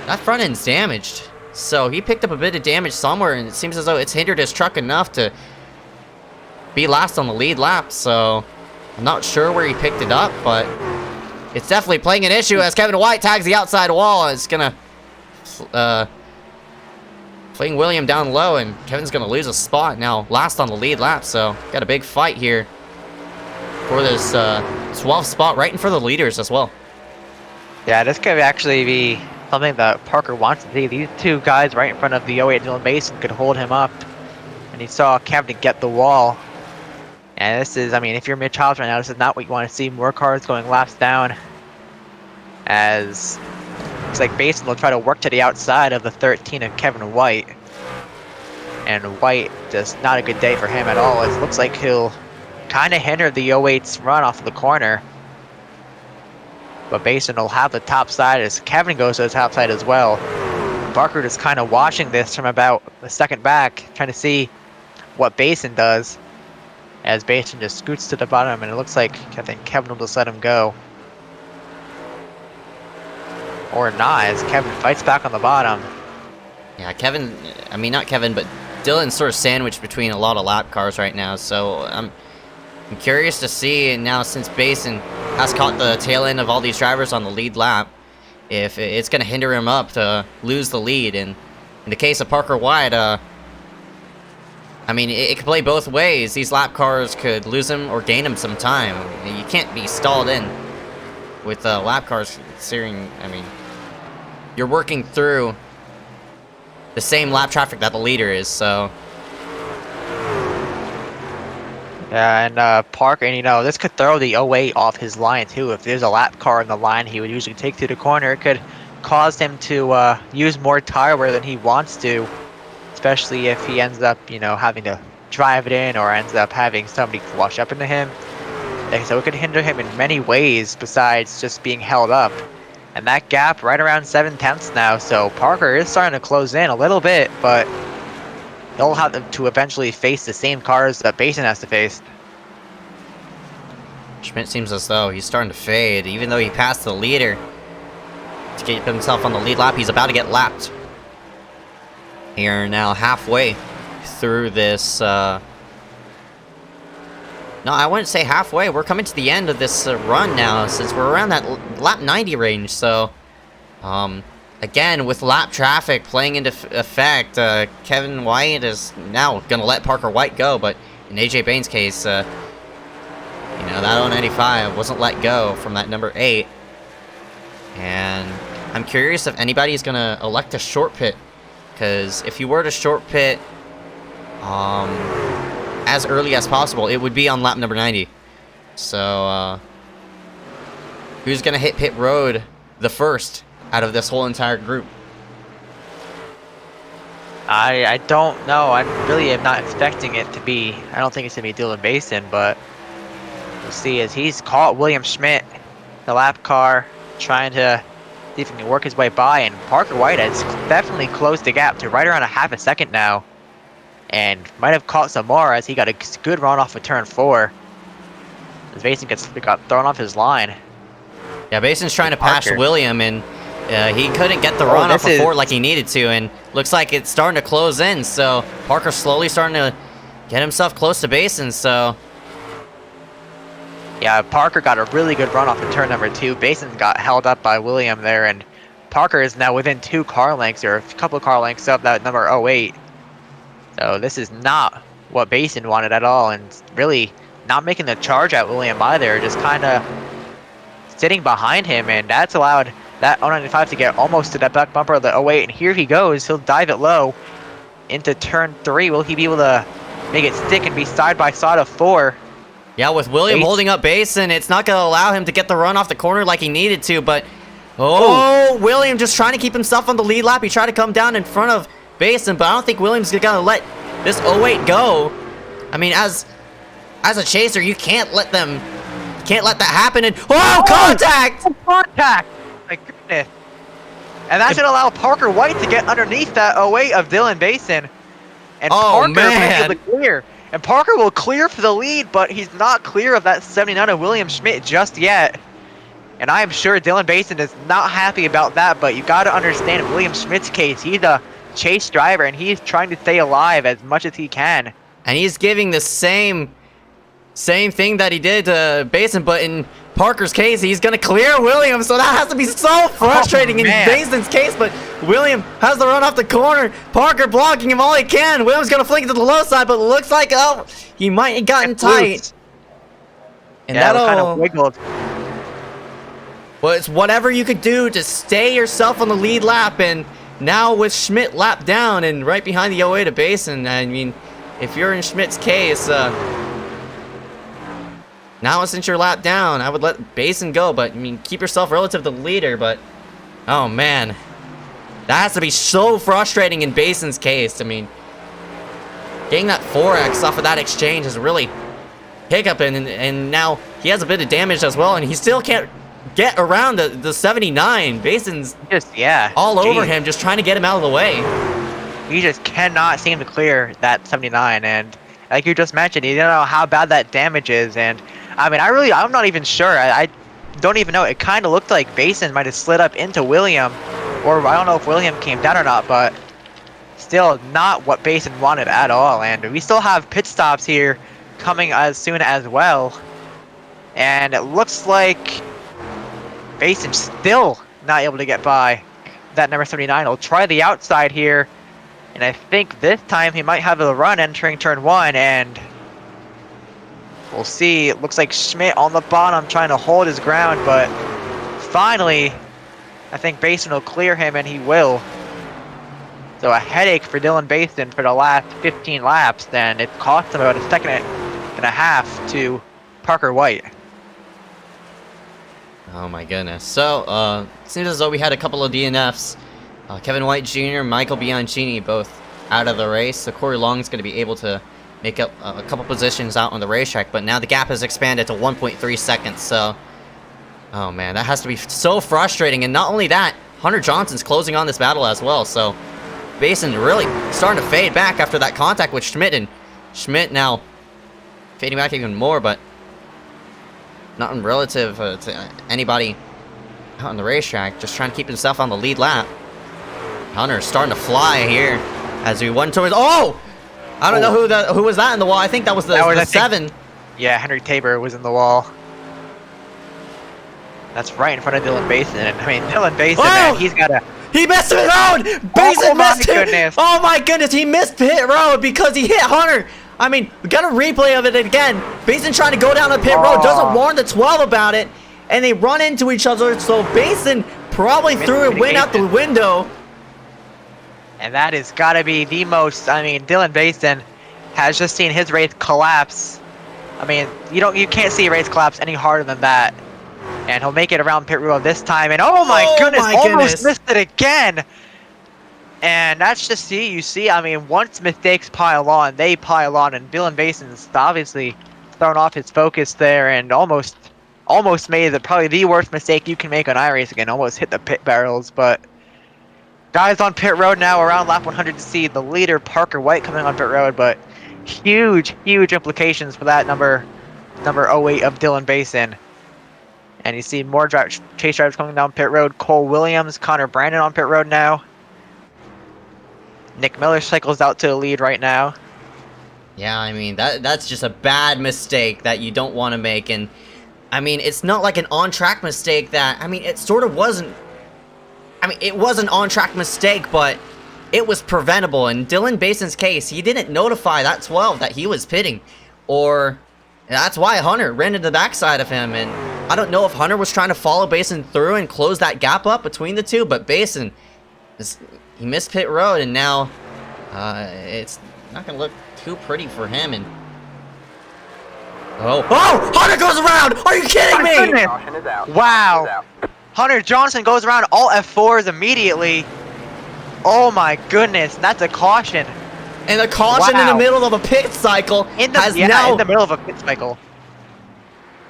that front end's damaged. So he picked up a bit of damage somewhere, and it seems as though it's hindered his truck enough to be last on the lead lap. So I'm not sure where he picked it up, but it's definitely playing an issue as Kevin White tags the outside wall. It's gonna fling William down low, and Kevin's gonna lose a spot now, last on the lead lap. So got a big fight here for this 12th spot, right in front of the leaders as well.
Yeah, this could actually be something that Parker wants to see. These two guys right in front of the 08 Dylan Mason could hold him up, and he saw Kevin get the wall. And this is, I mean, if you're Mitch Hobbs right now, this is not what you want to see. More cars going laps down, as looks like Basin will try to work to the outside of the 13 of Kevin White. And White, just not a good day for him at all. It looks like he'll kind of hinder the 08's run off of the corner. But Basin will have the top side as Kevin goes to the top side as well. Parker just kind of watching this from about a second back, trying to see what Basin does. As Basin just scoots to the bottom, and it looks like, I think Kevin will just let him go. Or not, as Kevin fights back on the bottom.
Yeah, Kevin, I mean, not Kevin, but Dylan's sort of sandwiched between a lot of lap cars right now. So I'm curious to see now, since Basin has caught the tail end of all these drivers on the lead lap, if it's going to hinder him up to lose the lead. And in the case of Parker White, I mean, it could play both ways. These lap cars could lose him or gain him some time. You can't be stalled in with lap cars steering. I mean, you're working through the same lap traffic that the leader is, so.
Yeah, and Parker, and you know, this could throw the 08 off his line too. If there's a lap car in the line he would usually take through the corner, it could cause him to use more tire wear than he wants to. Especially if he ends up, you know, having to drive it in, or ends up having somebody flush up into him. So it could hinder him in many ways besides just being held up. And that gap right around 7/10 now, so Parker is starting to close in a little bit, but he'll have to eventually face the same cars that Basin has to face.
Schmidt seems as though he's starting to fade, even though he passed the leader to get himself on the lead lap. He's about to get lapped. Here now, halfway through this. No, I wouldn't say halfway. We're coming to the end of this run now, since we're around that lap 90 range. So, again, with lap traffic playing into effect, Kevin White is now gonna let Parker White go. But in AJ Bain's case, you know, that 095 wasn't let go from that number 8. And I'm curious if anybody's gonna elect a short pit. Because if you were to short pit as early as possible, it would be on lap number 90. So, who's going to hit pit road the first out of this whole entire group?
I don't know. I really am not expecting it to be. I don't think it's going to be Dylan Basin, but we'll see, as he's caught William Schmidt, the lap car, trying to see if he can work his way by, and Parker White has definitely closed the gap to right around a half a second now, and might have caught some more as he got a good run off of turn 4. As Basin got thrown off his line.
Yeah, Basin's trying to pass William, and he couldn't get the run off of 4 like he needed to, and looks like it's starting to close in, so Parker's slowly starting to get himself close to Basin, so.
Yeah, Parker got a really good run off of turn number 2. Basin got held up by William there, and Parker is now within 2 car lengths, or a couple of car lengths of that number 08. So this is not what Basin wanted at all, and really not making the charge at William either, just kind of sitting behind him, and that's allowed that 095 to get almost to that back bumper of the 08, and here he goes. He'll dive it low into turn 3. Will he be able to make it stick and be side by side of 4?
Yeah, with William holding up Basin, it's not going to allow him to get the run off the corner like he needed to, but William just trying to keep himself on the lead lap. He tried to come down in front of Basin, but I don't think William's going to let this 08 go. I mean, as a chaser, you can't let can't let that happen. And oh, contact!
Contact! My goodness. And that should allow Parker White to get underneath that 08 of Dylan Basin. And Parker will be able to clear. And Parker will clear for the lead, but he's not clear of that 79 of William Schmidt just yet. And I am sure Dylan Basin is not happy about that, but you got to understand in William Schmidt's case, he's a chase driver, and he's trying to stay alive as much as he can.
And he's giving the same thing that he did to Basin, but in Parker's case, he's going to clear William, so that has to be so frustrating in Basin's case, but William has to run off the corner. Parker blocking him all he can. William's going to flick it to the low side, but it looks like, oh, he might have gotten tight. And
yeah,
that'll...
kind of wiggled.
Well, it's whatever you could do to stay yourself on the lead lap, and now with Schmidt lap down and right behind the 08 of Basin, I mean, if you're in Schmidt's case, now since you're lap down, I would let Basin go, but I mean, keep yourself relative to the leader, but oh man, that has to be so frustrating in Basin's case. I mean, getting that 4X off of that exchange is really hiccuping, and now he has a bit of damage as well, and he still can't get around the 79. Basin's
just
all over him, just trying to get him out of the way.
He just cannot seem to clear that 79, and like you just mentioned, you don't know how bad that damage is, and I mean, I'm not even sure. I don't even know. It kind of looked like Basin might have slid up into William, or I don't know if William came down or not, but still not what Basin wanted at all, and we still have pit stops here coming as soon as well, and it looks like Basin still not able to get by that number 79. He'll try the outside here, and I think this time he might have the run entering turn 1, and we'll see. It looks like Schmidt on the bottom trying to hold his ground, but finally I think Basin will clear him, and he will. So a headache for Dylan Basin for the last 15 laps, then it cost him about a second and a half to Parker White.
Oh my goodness. So, seems as though we had a couple of DNFs. Kevin White Jr., Michael Bianchini both out of the race. So Corey Long's going to be able to make up a couple positions out on the racetrack, but now the gap has expanded to 1.3 seconds, so... Oh man, that has to be so frustrating, and not only that, Hunter Johnson's closing on this battle as well, so... Basin really starting to fade back after that contact with Schmidt, and Schmidt now fading back even more, but... Nothing relative to anybody out on the racetrack, just trying to keep himself on the lead lap. Hunter's starting to fly here as we went towards... Oh! I don't know who was that in the wall. I think that was the 7.
Yeah, Henry Tabor was in the wall. That's right in front of Dylan Basin. And I mean, Dylan Basin, man, he's got a...
He missed pit road! Basin missed it! Oh my goodness, he missed pit road because he hit Hunter! I mean, we got a replay of it again. Basin trying to go down the pit road, doesn't warn the 12 about it, and they run into each other, so Basin probably threw a win out the window.
And that has got to be the most, I mean, Dylan Basin has just seen his race collapse. I mean, you can't see a race collapse any harder than that. And he'll make it around pit road this time, and oh my goodness, almost missed it again. And that's just you see, I mean, once mistakes pile on, they pile on, and Dylan Basin's obviously thrown off his focus there and almost made probably the worst mistake you can make on iRace again, almost hit the pit barrels, but guys on pit road now around lap 100 to see the leader Parker White coming on pit road, but huge implications for that number 08 of Dylan Basin. And you see more chase drivers coming down pit road. Cole Williams, Connor Brandon on pit road now. Nick Miller cycles out to the lead right now.
Yeah, I mean, that's just a bad mistake that you don't want to make. And, I mean, it's not like an on-track mistake that... I mean, it sort of wasn't... I mean, it was an on-track mistake, but it was preventable. In Dylan Basin's case, he didn't notify that 12 that he was pitting. Or... That's why Hunter ran into the backside of him, and I don't know if Hunter was trying to follow Basin through and close that gap up between the two, but Basin, he missed pit road, and now it's not going to look too pretty for him. And oh, Hunter goes around! Are you kidding me?
Wow. Hunter Johnson goes around all F4s immediately. Oh my goodness, that's a caution.
And a caution in the middle of a pit cycle
in the middle of a pit cycle.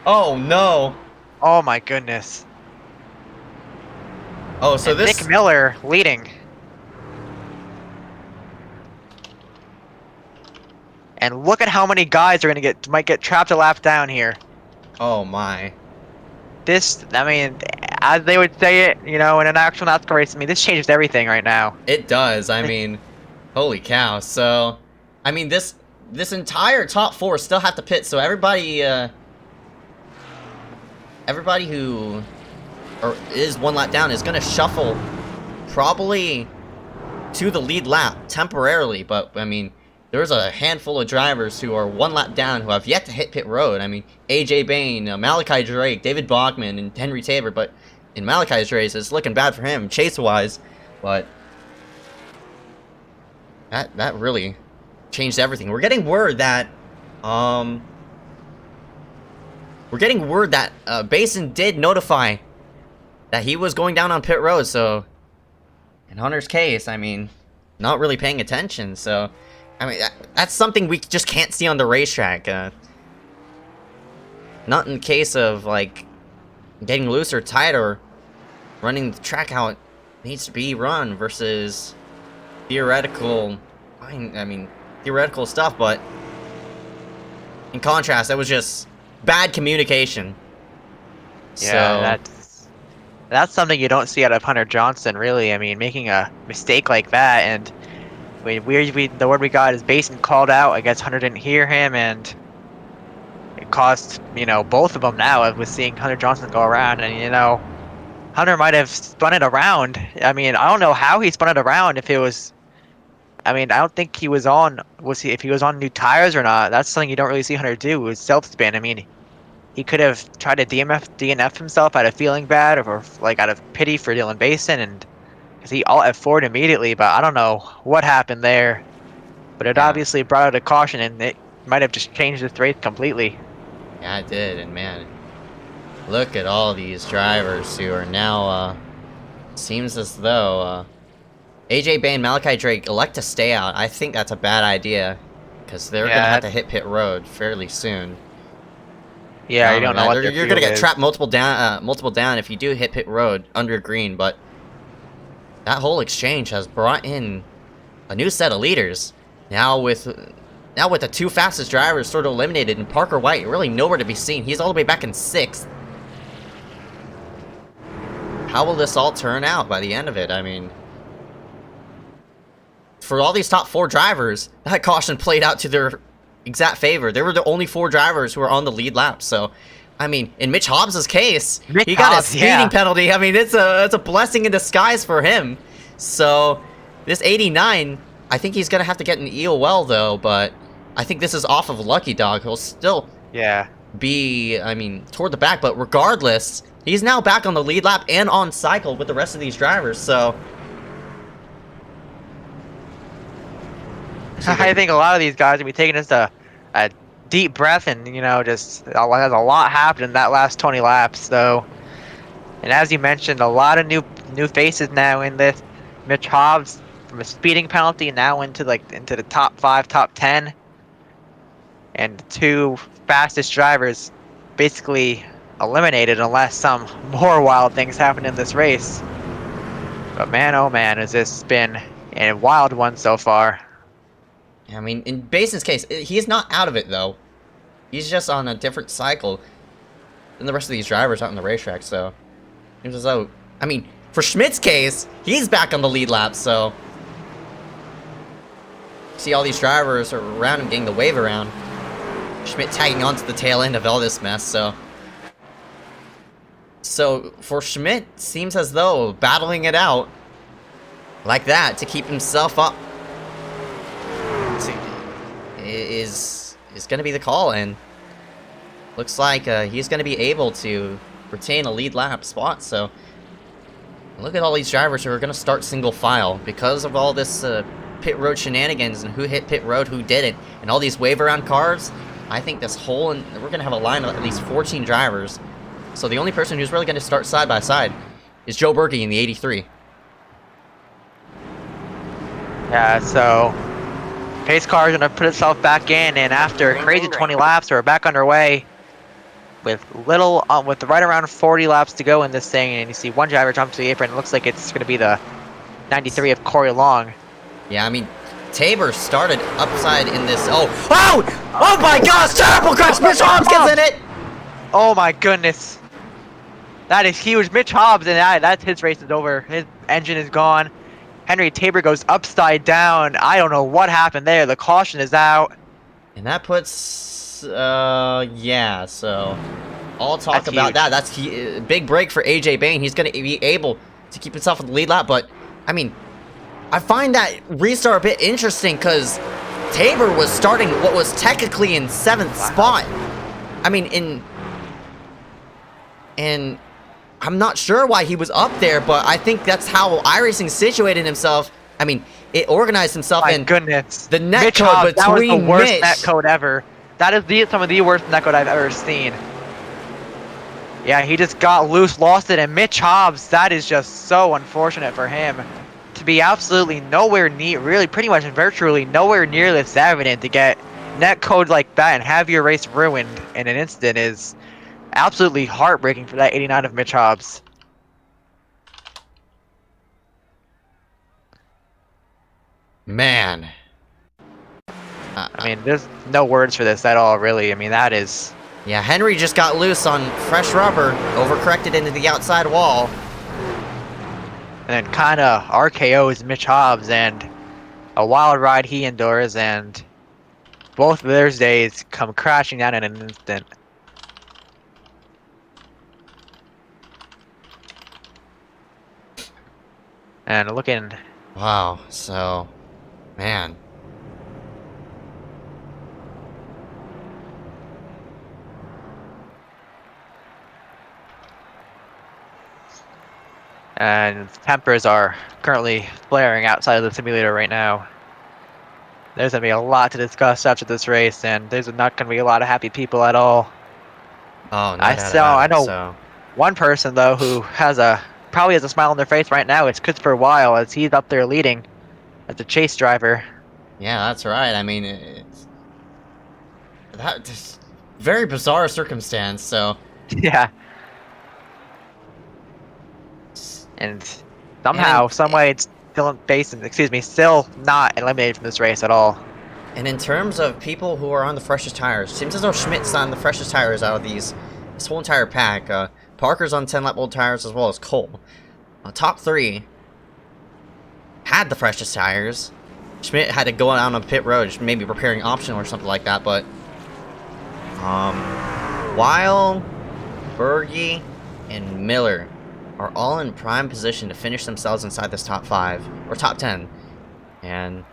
Oh no.
Oh my goodness.
Oh, so
And
this.
Nick Miller leading. And look at how many guys are might get trapped a lap down here.
Oh my.
This, I mean, as they would say it, you know, in an actual NASCAR race, I mean, this changes everything right now.
It does. I mean, holy cow. So, I mean, this entire top four still have to pit. So everybody who is one lap down is gonna shuffle probably to the lead lap temporarily. But I mean, there's a handful of drivers who are one lap down who have yet to hit pit road. I mean, AJ Bain, Malachi Drake, David Bachman, and Henry Tabor. But in Malachi's race, it's looking bad for him chase-wise. But that really changed everything. We're getting word that Basin did notify that he was going down on pit road. So in Hunter's case, I mean, not really paying attention. So I mean, that's something we just can't see on the racetrack. Not in the case of, like, getting loose or tight or running the track how it needs to be run versus theoretical, theoretical stuff, but in contrast, that was just bad communication.
Yeah, that's something you don't see out of Hunter Johnson, really. I mean, making a mistake like that, and the word we got is Basin called out. I guess Hunter didn't hear him, and it cost, you know, both of them now with seeing Hunter Johnson go around. And, you know, Hunter might have spun it around. I mean, I don't know how he spun it around. If it was, I mean, I don't think he was on, if he was on new tires or not. That's something you don't really see Hunter do, is self-spin. I mean, he could have tried to DNF himself out of feeling bad, or like out of pity for Dylan Basin, and because he all at Ford immediately, but I don't know what happened there. But it obviously brought out a caution, and it might have just changed this race completely.
Yeah, it did, and man, look at all these drivers who are now, seems as though, AJ Bain, Malachi Drake elect to stay out. I think that's a bad idea, because they're gonna have to hit pit road fairly soon.
Yeah, you don't know what
you're gonna get trapped multiple down if you do hit pit road under green, but that whole exchange has brought in a new set of leaders. Now with the two fastest drivers sort of eliminated, and Parker White really nowhere to be seen. He's all the way back in 6th. How will this all turn out by the end of it? I mean, for all these top 4 drivers, that caution played out to their exact favor. They were the only 4 drivers who were on the lead lap. So, I mean, in Mitch Hobbs' case, he got a speeding penalty. I mean, it's a blessing in disguise for him. So, this 89, I think he's gonna have to get an EOL though, but I think this is off of Lucky Dog. He'll still be, I mean, toward the back, but regardless, he's now back on the lead lap and on cycle with the rest of these drivers. So,
I think a lot of these guys will be taking just a deep breath, and, you know, just there's a lot happened in that last 20 laps. So, and as you mentioned, a lot of new faces now in this. Mitch Hobbs from a speeding penalty now into the top 5, top 10, and the 2 fastest drivers basically eliminated unless some more wild things happen in this race. But man, oh man, has this been a wild one so far.
I mean, in Basin's case, he's not out of it, though. He's just on a different cycle than the rest of these drivers out on the racetrack, so it seems as though, I mean, for Schmidt's case, he's back on the lead lap, so see all these drivers around him getting the wave around. Schmidt tagging onto the tail end of all this mess, so for Schmidt, seems as though battling it out like that to keep himself up is going to be the call, and looks like he's going to be able to retain a lead lap spot. So look at all these drivers who are going to start single file because of all this pit road shenanigans and who hit pit road, who didn't, and all these wave around cars. I think this whole, and we're going to have a line of at least 14 drivers. So the only person who's really going to start side by side is Joe Berkey in the 83.
Yeah, so pace car is going to put itself back in, and after crazy 20 laps, we're back underway. with with right around 40 laps to go in this thing, and you see one driver jump to the apron. It looks like it's going to be the 93 of Corey Long.
Yeah, I mean, Tabor started upside in this. Oh my gosh! Terrible crash! Mitch Hobbs gets in it.
Oh my goodness, that is huge. Mitch Hobbs, and that's his race is over. His engine is gone. Henry Tabor goes upside down. I don't know what happened there. The caution is out.
And that puts, yeah, so I'll talk
That's
about
huge.
that. That's big break for AJ Bain. He's going to be able to keep himself in the lead lap, but, I mean, I find that restart a bit interesting because Tabor was starting what was technically in 7th spot. I mean, and I'm not sure why he was up there, but I think that's how iRacing situated himself. I mean, it organized himself
My
in
goodness.
the net
Mitch
code
Hobbs, that was
between
the worst
Mitch.
net code ever. That is some of the worst net code I've ever seen. Yeah, he just got loose, lost it, and Mitch Hobbs, that is just so unfortunate for him. To be absolutely nowhere near, really pretty much virtually nowhere near this evident to get net code like that and have your race ruined in an instant is absolutely heartbreaking for that 89 of Mitch Hobbs.
Man.
I mean, there's no words for this at all, really. I mean, that is...
Yeah, Henry just got loose on fresh rubber, overcorrected into the outside wall.
And then kind of RKO's Mitch Hobbs, and a wild ride he endures, and both of their days come crashing down in an instant. And looking...
Wow, so... Man.
And tempers are currently flaring outside of the simulator right now. There's going to be a lot to discuss after this race, and there's not going to be a lot of happy people at all.
Oh, no
I
doubt about
I
it,
know
so.
one person, though, who probably has a smile on their face right now. It's Christopher Weil, as he's up there leading as a chase driver.
Yeah, that's right. I mean, it's... That's very bizarre circumstance, so...
Yeah. And somehow, someway, it's still not eliminated from this race at all.
And in terms of people who are on the freshest tires, seems as though Schmidt's on the freshest tires out of this whole entire pack. Parker's on 10-lap old tires as well as Cole. Top 3 had the freshest tires. Schmidt had to go out on pit road, maybe preparing optional or something like that, but Weil, Berge, and Miller are all in prime position to finish themselves inside this top 5 or top 10. And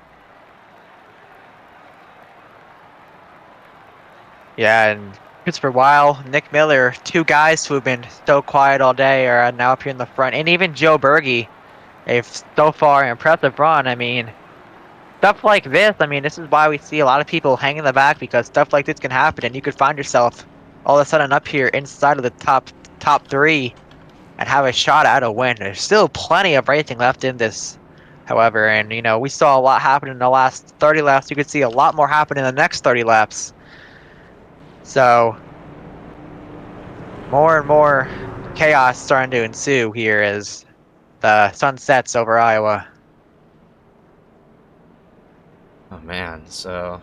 yeah, and Christopher Weil, Nick Miller, 2 guys who have been so quiet all day are now up here in the front, and even Joe Berge, a so far impressive run. I mean, stuff like this, I mean, this is why we see a lot of people hang in the back, because stuff like this can happen, and you could find yourself all of a sudden up here inside of the top 3 and have a shot at a win. There's still plenty of racing left in this, however, and you know, we saw a lot happen in the last 30 laps. You could see a lot more happen in the next 30 laps. So more and more chaos starting to ensue here as the sun sets over Iowa.
oh man, so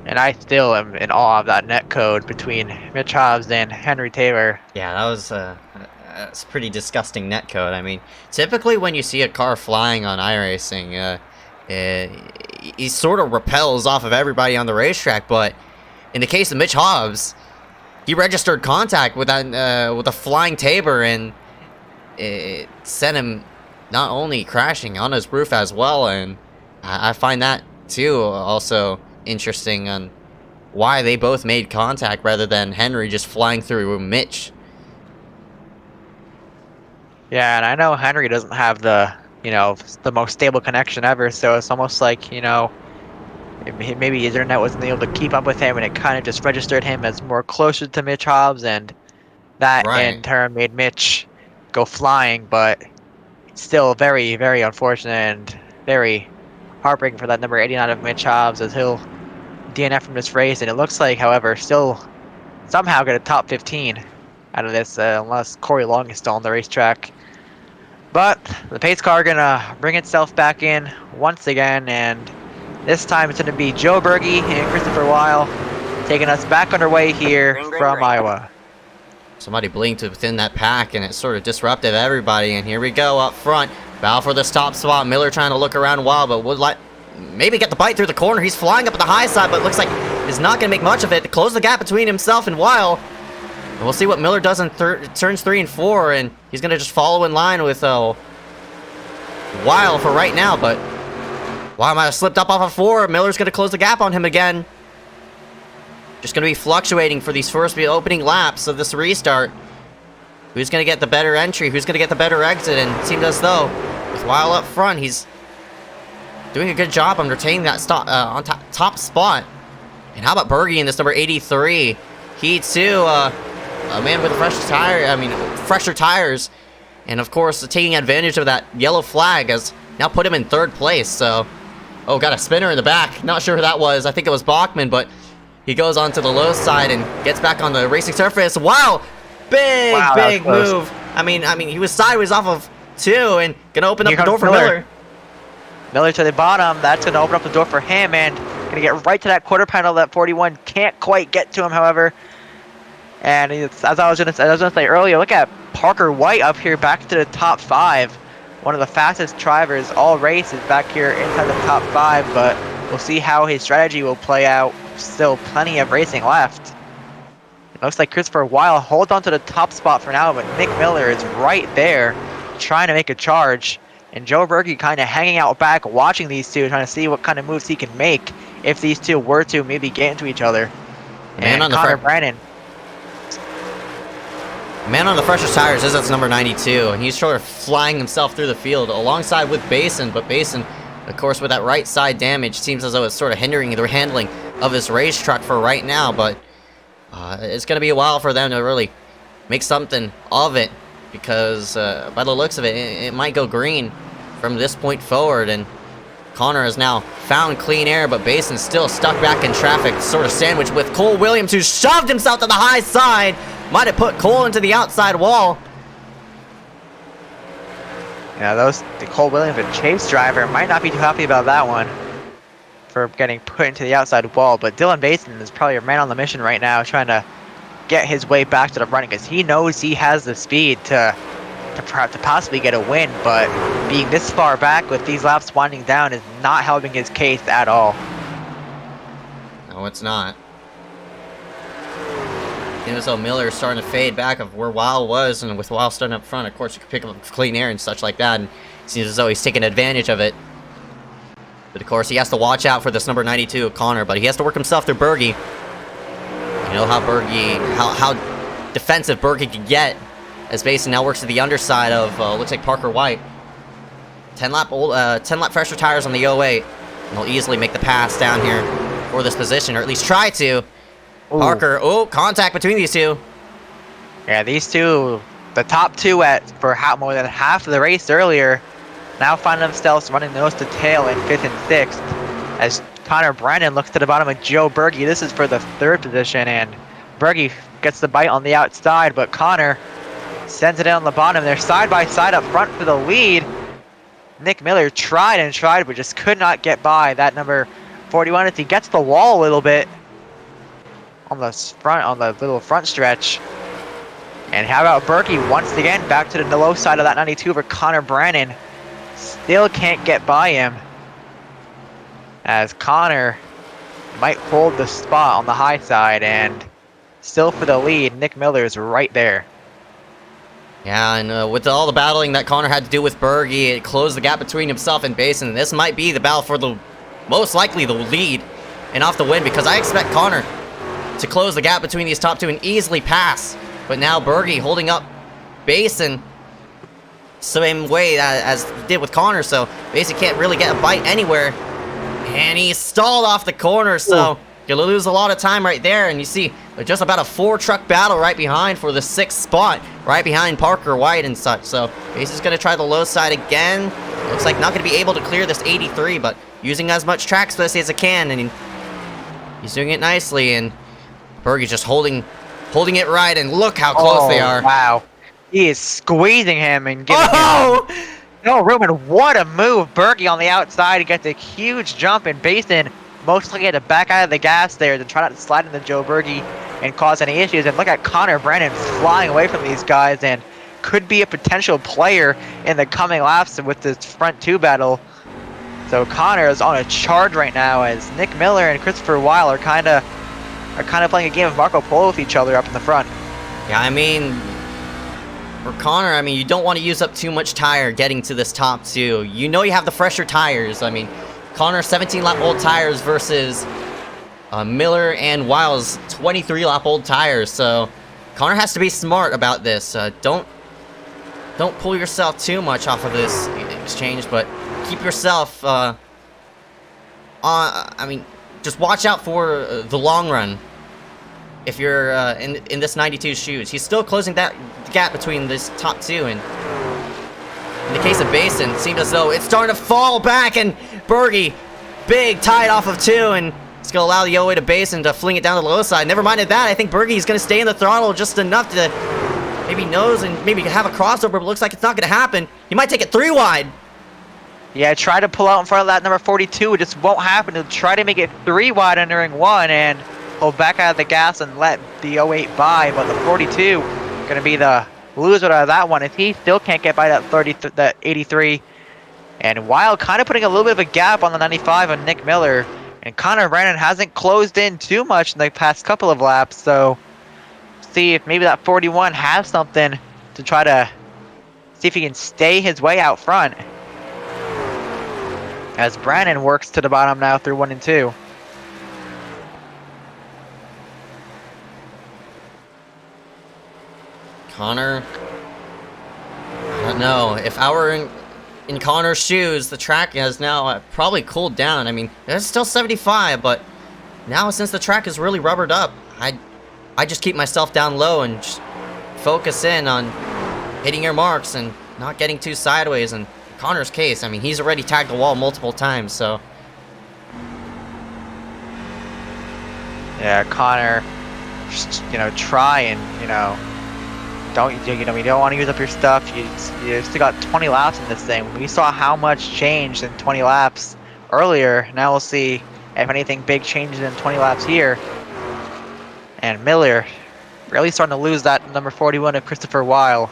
And I still am in awe of that net code between Mitch Hobbs and Henry Tabor.
yeah, that was that's pretty disgusting netcode. I mean, typically when you see a car flying on iRacing, he sort of repels off of everybody on the racetrack. But in the case of Mitch Hobbs, he registered contact with that with a flying Tabor, and it sent him not only crashing on his roof as well. And I find that too also interesting on why they both made contact rather than Henry just flying through Mitch.
Yeah, and I know Henry doesn't have the most stable connection ever, so it's almost like, maybe his internet wasn't able to keep up with him, and it kind of just registered him as more closer to Mitch Hobbs, and that in turn made Mitch go flying. But still very, very unfortunate and very heartbreaking for that number 89 of Mitch Hobbs, as he'll DNF from this race. And it looks like, however, still somehow get a top 15 out of this, unless Corey Long is still on the racetrack. But the pace car gonna bring itself back in once again, and this time it's gonna be Joe Berge and Christopher Weil taking us back underway here from Iowa.
Somebody blinked within that pack, and it sort of disrupted everybody. And here we go up front. Battle for this top spot. Miller trying to look around Weil, but would like maybe get the bite through the corner. He's flying up at the high side, but looks like he's not going to make much of it to close the gap between himself and Weil. And we'll see what Miller does in turns 3 and 4, and he's going to just follow in line with Weil for right now. But Weil might have slipped up off of 4. Miller's going to close the gap on him again. Just going to be fluctuating for these first opening laps of this restart. Who's going to get the better entry? Who's going to get the better exit? And it seems as though with Weil up front, he's doing a good job on retaining that top spot. And how about Berge in this number 83? He too, a man with a fresher tires, and of course taking advantage of that yellow flag has now put him in 3rd place. So, oh, got a spinner in the back. Not sure who that was. I think it was Bachman, but he goes onto the low side and gets back on the racing surface. Wow, big move. I mean, he was sideways off of 2 and gonna open up the door for Miller.
Miller to the bottom. That's gonna open up the door for him, and gonna get right to that quarter panel. That 41 can't quite get to him, however. And it's, as I was gonna say earlier, look at Parker White up here, back to the top 5. One of the fastest drivers all races back here inside the top 5. But we'll see how his strategy will play out. Still plenty of racing left. It looks like Christopher Weil holds on to the top spot for now, but Nick Miller is right there trying to make a charge. And Joe Berge kind of hanging out back, watching these two, trying to see what kind of moves he can make if these two were to maybe get into each other.
Man, on
Connor Brannon.
Man on the freshest tires is that's number 92, and he's sort of flying himself through the field alongside with Basin, but Basin, of course, with that right side damage, seems as though it's sort of hindering the handling of this race truck for right now. But it's going to be a while for them to really make something of it, because by the looks of it, it might go green from this point forward. And Connor has now found clean air, but Basin's still stuck back in traffic, sort of sandwiched with Cole Williams, who shoved himself to the high side. Might have put Cole into the outside wall.
Yeah, the Cole Williams, a chase driver, might not be too happy about that one for getting put into the outside wall. But Dylan Basin is probably a man on the mission right now, trying to get his way back to the running, because he knows he has the speed to possibly get a win. But being this far back with these laps winding down is not helping his case at all.
No, it's not. Seems though Miller is starting to fade back of where Weil was, and with Weil starting up front, of course, you can pick up clean air and such like that, and it seems as though he's taking advantage of it. But of course, he has to watch out for this number 92, Connor, but he has to work himself through Berge. You know how how defensive Berge can get, as Basin now works to the underside of, looks like Parker White. 10 lap fresher tires on the 08, and they'll easily make the pass down here for this position, or at least try to. Ooh. Parker, contact between these two.
Yeah, these two, the top two for more than half of the race earlier, now find themselves running nose to tail in 5th and 6th, as Connor Brannon looks to the bottom of Joe Berge. This is for the 3rd position, and Berge gets the bite on the outside, but Connor sends it in on the bottom. They're side by side up front for the lead. Nick Miller tried and tried, but just could not get by that number 41 as he gets the wall a little bit on the little front stretch. And how about Berge once again back to the low side of that 92 for Connor Brannon. Still can't get by him, as Connor might hold the spot on the high side, and still for the lead, Nick Miller is right there.
Yeah, and with all the battling that Connor had to do with Berge, it closed the gap between himself and Basin. This might be the battle for most likely the lead and off the win, because I expect Connor to close the gap between these top two and easily pass. But now Berge holding up Basin same way as he did with Connor, so Basin can't really get a bite anywhere. And he stalled off the corner, so Gonna lose a lot of time right there, and you see just about a 4-truck battle right behind for the 6th spot, right behind Parker White and such. So Ace is gonna try the low side again. Looks like not gonna be able to clear this 83, but using as much track space as it can, and he's doing it nicely. And Bergie's just holding it right, and look how close they are.
Wow, he is squeezing him and giving him no room. And what a move, Bergie on the outside to get the huge jump in Basin. Most likely had to back out of the gas there to try not to slide into Joe Bergie and cause any issues. And look at Connor Brennan flying away from these guys and could be a potential player in the coming laps with this front 2 battle. So Connor is on a charge right now as Nick Miller and Christopher Weil are kind of playing a game of Marco Polo with each other up in the front.
Yeah, I mean, for Connor, I mean, you don't want to use up too much tire getting to this top 2. You know you have the fresher tires. I mean, Connor 17-lap old tires versus Miller and Wiles 23-lap old tires. So Connor has to be smart about this. Don't pull yourself too much off of this exchange, but keep yourself I mean, just watch out for the long run. If you're in this 92 shoes, he's still closing that gap between this top 2, and in the case of Basin, it seems as though it's starting to fall back, and Bergie, big tied off of 2, and it's going to allow the 08 to Basin to fling it down the low side. Never minded that, I think Bergie's going to stay in the throttle just enough to maybe nose and maybe have a crossover, but it looks like it's not going to happen. He might take it 3 wide.
Yeah, try to pull out in front of that number 42. It just won't happen. He'll try to make it 3 wide entering 1, and he'll back out of the gas and let the 08 by, but the 42 going to be the loser out of that one, if he still can't get by that 83. And Wild kind of putting a little bit of a gap on the 95 on Nick Miller, and Connor Brennan hasn't closed in too much in the past couple of laps, so see if maybe that 41 has something to try to see if he can stay his way out front, as Brennan works to the bottom now through 1 and 2.
Connor, I don't know. If I were in Connor's shoes, the track has now probably cooled down. I mean, it's still 75, but now since the track is really rubbered up, I just keep myself down low and just focus in on hitting your marks and not getting too sideways. And in Connor's case, I mean, he's already tagged the wall multiple times, so.
Yeah, Connor, just, try and, we don't want to use up your stuff. You still got 20 laps in this thing. We saw how much changed in 20 laps earlier. Now we'll see if anything big changes in 20 laps here. And Miller really starting to lose that number 41 of Christopher Weil,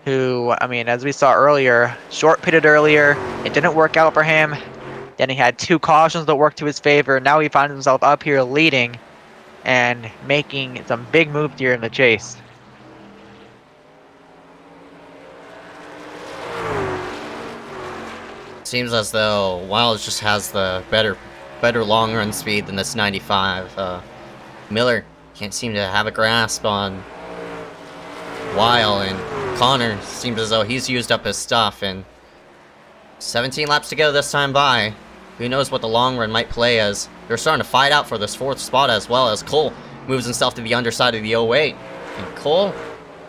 who, I mean, as we saw earlier, short pitted earlier. It didn't work out for him. Then he had 2 cautions that worked to his favor. Now he finds himself up here leading and making some big moves here in the chase.
Seems as though Wiles just has the better long run speed than this 95. Miller can't seem to have a grasp on Weil, and Connor seems as though he's used up his stuff, and 17 laps to go this time by. Who knows what the long run might play, as they're starting to fight out for this 4th spot, as well as Cole moves himself to the underside of the 08. And Cole,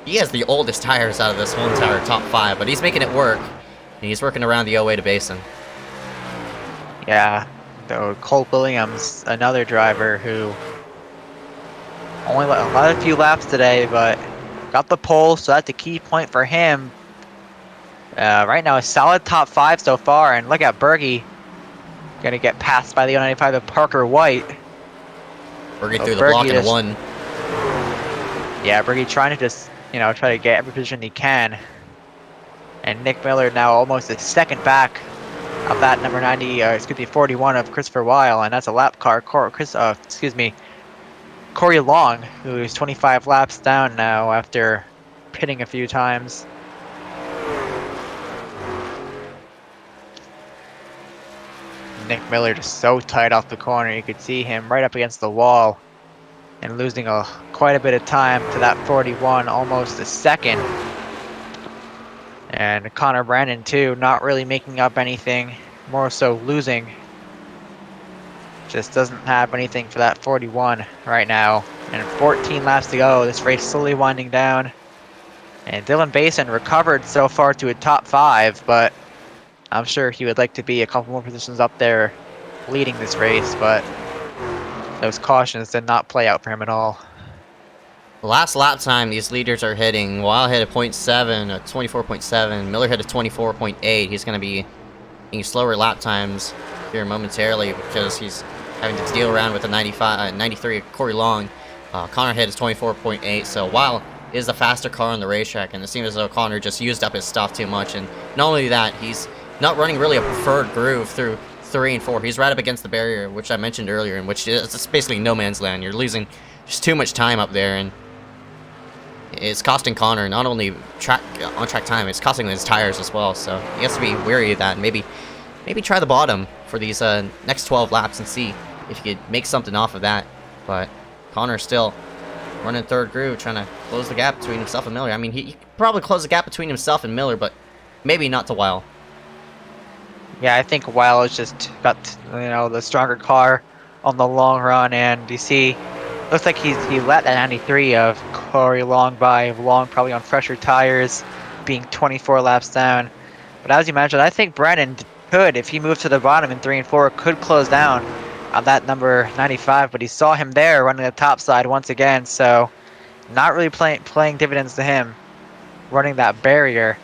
he has the oldest tires out of this whole entire top 5, but he's making it work. And he's working around the 08 to Basin.
Yeah, though Cole Williams, another driver who only led a few laps today, but got the pole, so that's a key point for him. Right now, a solid top 5 so far, and look at Bergie. Gonna get passed by the 95 of Parker White.
Bergie through the block in 1.
Yeah, Bergie trying to just, try to get every position he can. And Nick Miller now almost a second back of that number 41 of Christopher Weil, and that's a lap car. Corey Long, who is 25 laps down now after pitting a few times. Nick Miller just so tight off the corner, you could see him right up against the wall and losing quite a bit of time to that 41, almost a second. And Connor Brennan too, not really making up anything, more so losing. just doesn't have anything for that 41 right now. And 14 laps to go. This race slowly winding down. And Dylan Basin recovered so far to a top 5, but I'm sure he would like to be a couple more positions up there leading this race, but those cautions did not play out for him at all.
Last lap time these leaders are hitting. Weil hit a 0.7, a 24.7. Miller hit a 24.8. He's going to be getting slower lap times here momentarily because he's having to deal around with a 93 Corey Long. Connor hit his 24.8, so Weil is the faster car on the racetrack, and it seems as though Connor just used up his stuff too much. And not only that, he's not running really a preferred groove through 3 and 4. He's right up against the barrier, which I mentioned earlier, in which it's basically no man's land. You're losing just too much time up there, and it's costing Connor not only on-track time, it's costing his tires as well. So he has to be wary of that, and maybe try the bottom for these next 12 laps and see if he could make something off of that. But Connor's still running third groove, trying to close the gap between himself and Miller. I mean, he could probably close the gap between himself and Miller, but maybe not to Weil.
Yeah, I think Weil has just got, the stronger car on the long run, and you see, looks like he let that 93 of Corey Long by. Long probably on fresher tires, being 24 laps down. But as you mentioned, I think Brennan could, if he moved to the bottom in 3 and 4, could close down on that number 95. But he saw him there running the top side once again, so not really playing dividends to him, running that barrier.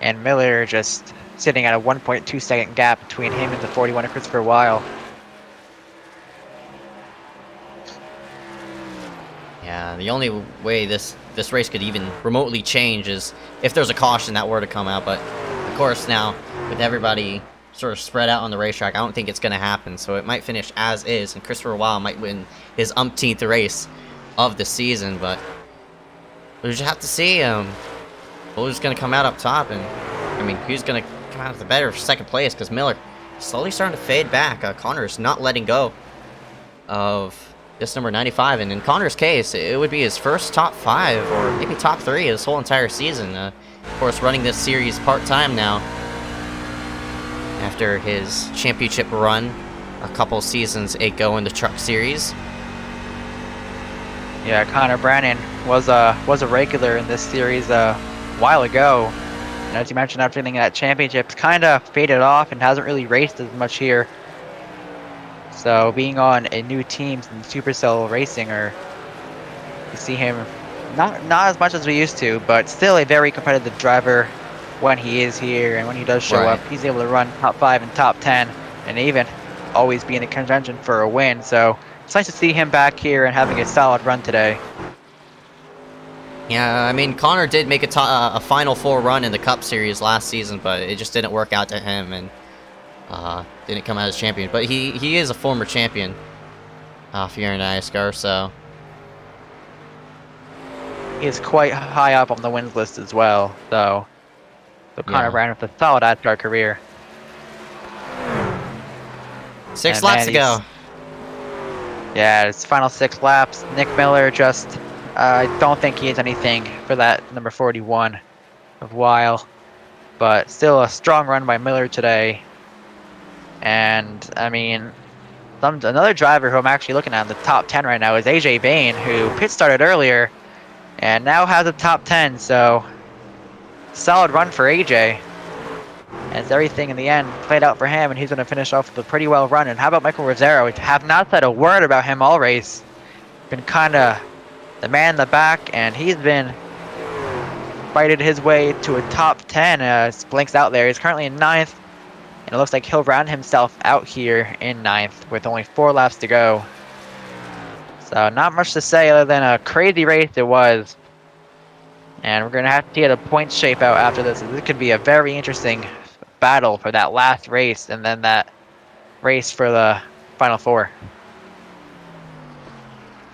And Miller just sitting at a 1.2 second gap between him and the 41 of Christopher Weil.
Yeah, the only way this race could even remotely change is if there's a caution that were to come out. But of course now, with everybody sort of spread out on the racetrack, I don't think it's going to happen. So it might finish as is, and Christopher Weil might win his umpteenth race of the season. But we just have to see who's going to come out up top, and I mean, who's going to come out with the better second place, because Miller slowly starting to fade back. Connor is not letting go of this number 95, and in Connor's case, it would be his first top 5 or maybe top 3 this whole entire season. Of course, running this series part-time now after his championship run a couple seasons ago in the Truck Series.
Yeah, Connor Brannon was a regular in this series a while ago. And as you mentioned, after winning that championship, it's kind of faded off and hasn't really raced as much here. So being on a new team in Supercell Racing, or you see him not as much as we used to, but still a very competitive driver when he is here, and when he does show up, he's able to run top 5 and top 10, and even always be in the contention for a win. So it's nice to see him back here and having a solid run today.
Yeah, I mean, Connor did make a Final 4 run in the Cup Series last season, but it just didn't work out to him, and didn't come out as champion. But he is a former champion here in iSCAR, so
he is quite high up on the wins list as well. So Connor Brannon with a solid iSCAR career.
6 laps to go.
Yeah, it's final 6 laps. Nick Miller just, I don't think he has anything for that number 41 of Weil, but still a strong run by Miller today. And I mean, another driver who I'm actually looking at in the top 10 right now is AJ Bain, who pit started earlier and now has a top 10. So solid run for AJ, as everything in the end played out for him, and he's going to finish off with a pretty well run. And how about Michael Rosero? We have not said a word about him all race. Been kind of the man in the back, and he's been fighting his way to a top 10. Blinks out there. He's currently in 9th. And it looks like he'll round himself out here in 9th with only 4 laps to go. So not much to say other than a crazy race it was. And we're going to have to see how the points shape out after this. This could be a very interesting battle for that last race, and then that race for the Final 4.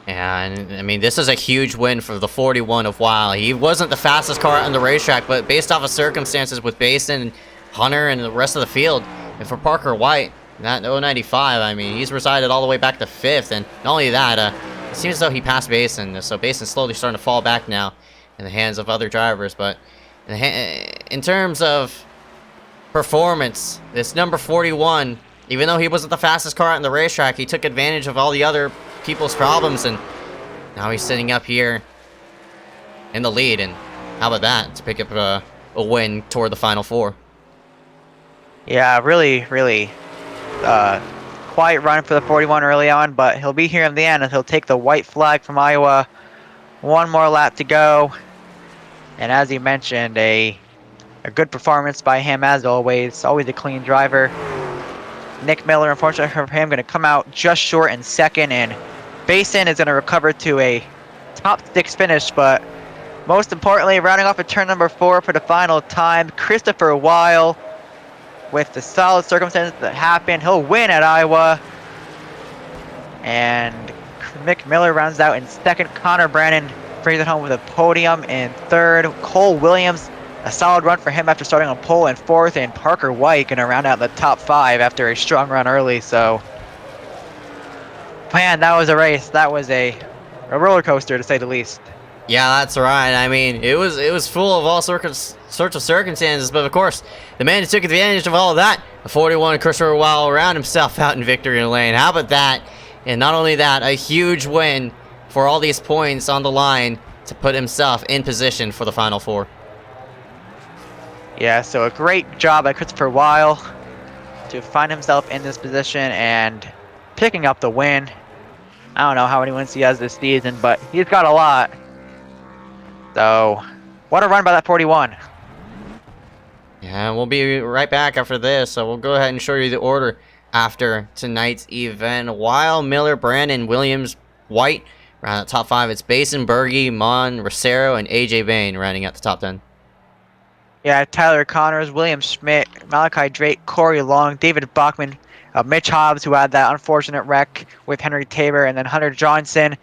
Yeah, and I mean, this is a huge win for the 41 of Weil. He wasn't the fastest car on the racetrack, but based off of circumstances with Basin, Hunter, and the rest of the field, and for Parker White, that 095, I mean, he's resided all the way back to 5th, and not only that, it seems as though he passed Basin, so Basin's slowly starting to fall back now in the hands of other drivers. But in terms of performance, this number 41 Even though he wasn't the fastest car out in the racetrack, he took advantage of all the other people's problems, and now he's sitting up here in the lead. And how about that, to pick up a win toward the Final Four?
Yeah, really, really quiet run for the 41 early on, but he'll be here in the end, and he'll take the white flag from Iowa. One more lap to go, and as you mentioned, a good performance by him as always. Always a clean driver. Nick Miller, unfortunately for him, going to come out just short in second, and Basin is going to recover to a top 6 finish, but most importantly, rounding off at turn number 4 for the final time, Christopher Weil. With the solid circumstances that happened, he'll win at Iowa. And Mick Miller rounds out in second. Connor Brannon brings it home with a podium in third. Cole Williams, a solid run for him after starting on pole in fourth. And Parker White going to round out the top 5 after a strong run early. So, man, that was a race. That was a roller coaster, to say the least.
Yeah, that's right. I mean, it was full of all sorts of circumstances, but of course, the man who took advantage of all of that, the 41 Christopher Weil, round himself out in victory lane. How about that? And not only that, a huge win for all these points on the line to put himself in position for the Final Four.
Yeah, so a great job by Christopher Weil to find himself in this position and picking up the win. I don't know how many wins he has this season, but he's got a lot. So, what a run by that 41.
Yeah, we'll be right back after this, so we'll go ahead and show you the order after tonight's event. Weil, Miller, Brandon, Williams, White, round out the top 5. It's Basin, Berge, Mon, Rosero, and AJ Bain rounding out the top 10.
Yeah, Tyler Connors, William Schmidt, Malachi Drake, Corey Long, David Bachman, Mitch Hobbs, who had that unfortunate wreck with Henry Tabor, and then Hunter Johnson,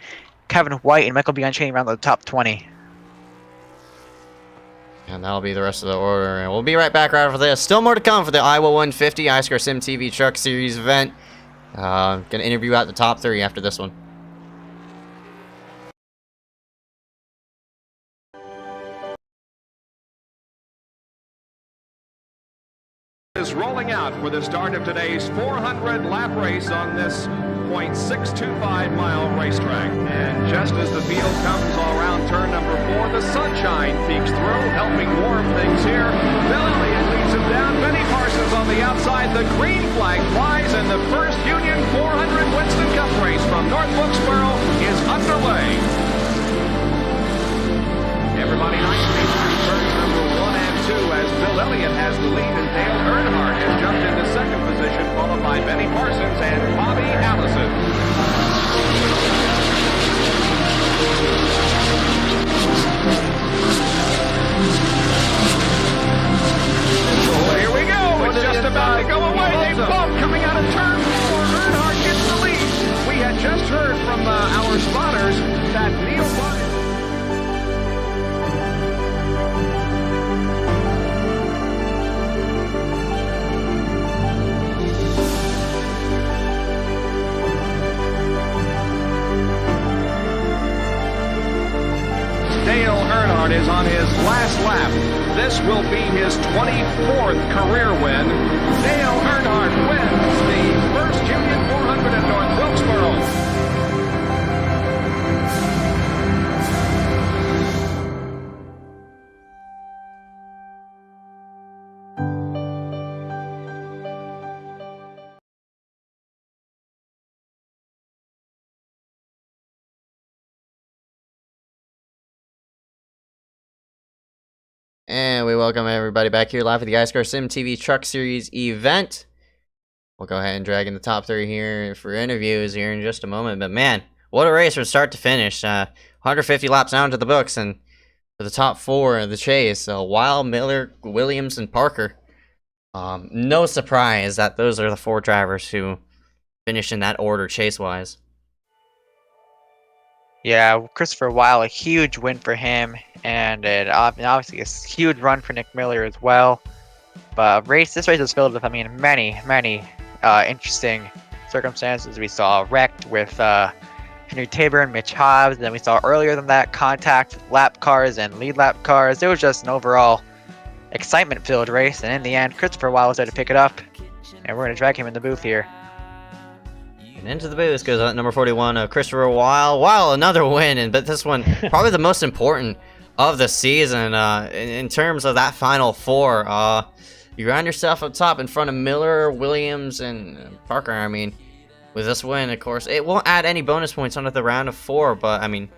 Kevin White, and Michael Bianchini round the top 20.
And that'll be the rest of the order. And we'll be right back right after this. Still more to come for the Iowa 150 iSCAR SYMTV Truck Series event. Gonna interview out the top 3 after this one.
Is rolling out for the start of today's 400 lap race on this 0.625 mile racetrack. And just as the field comes all around turn number 4, the sunshine peeks through, helping warm things here. Bill Elliott leads him down. Benny Parsons on the outside. The green flag flies, and the first Union 400 Winston Cup race from North Wilkesboro is underway. Everybody nicely through turns number 1 and 2 as Bill Elliott has the lead, and Dale Earnhardt has jumped into second position, followed by Benny Parsons and Bobby Allison. So here we go. It's just about to go away. They bump coming out of turn 4. Earnhardt gets the lead. We had just heard from our spotters that Neil Bynum. Dale Earnhardt is on his last lap. This will be his 24th career win. Dale Earnhardt wins the first Union 400 at North Wilkesboro.
And we welcome everybody back here live at the iSCAR SYMTV Truck Series event. We'll go ahead and drag in the top 3 here for interviews here in just a moment. But man, what a race from start to finish. 150 laps down to the books, and for the top 4 of the chase, Weil, Miller, Williams, and Parker. No surprise that those are the 4 drivers who finish in that order chase-wise.
Yeah, Christopher Weil, a huge win for him, and obviously a huge run for Nick Miller as well. But this race is filled with, many interesting circumstances. We saw wrecked with Henry Tabor and Mitch Hobbs, and then we saw earlier than that contact with lap cars and lead lap cars. It was just an overall excitement-filled race, and in the end, Christopher Weil was there to pick it up. And we're going to drag him in the booth here.
And into the booth goes number 41, Christopher Weil. Wow, another win, but this one probably the most important of the season in terms of that final four. You round yourself up top in front of Miller, Williams, and Parker. I mean, with this win, of course, it won't add any bonus points onto the round of 4, but I mean,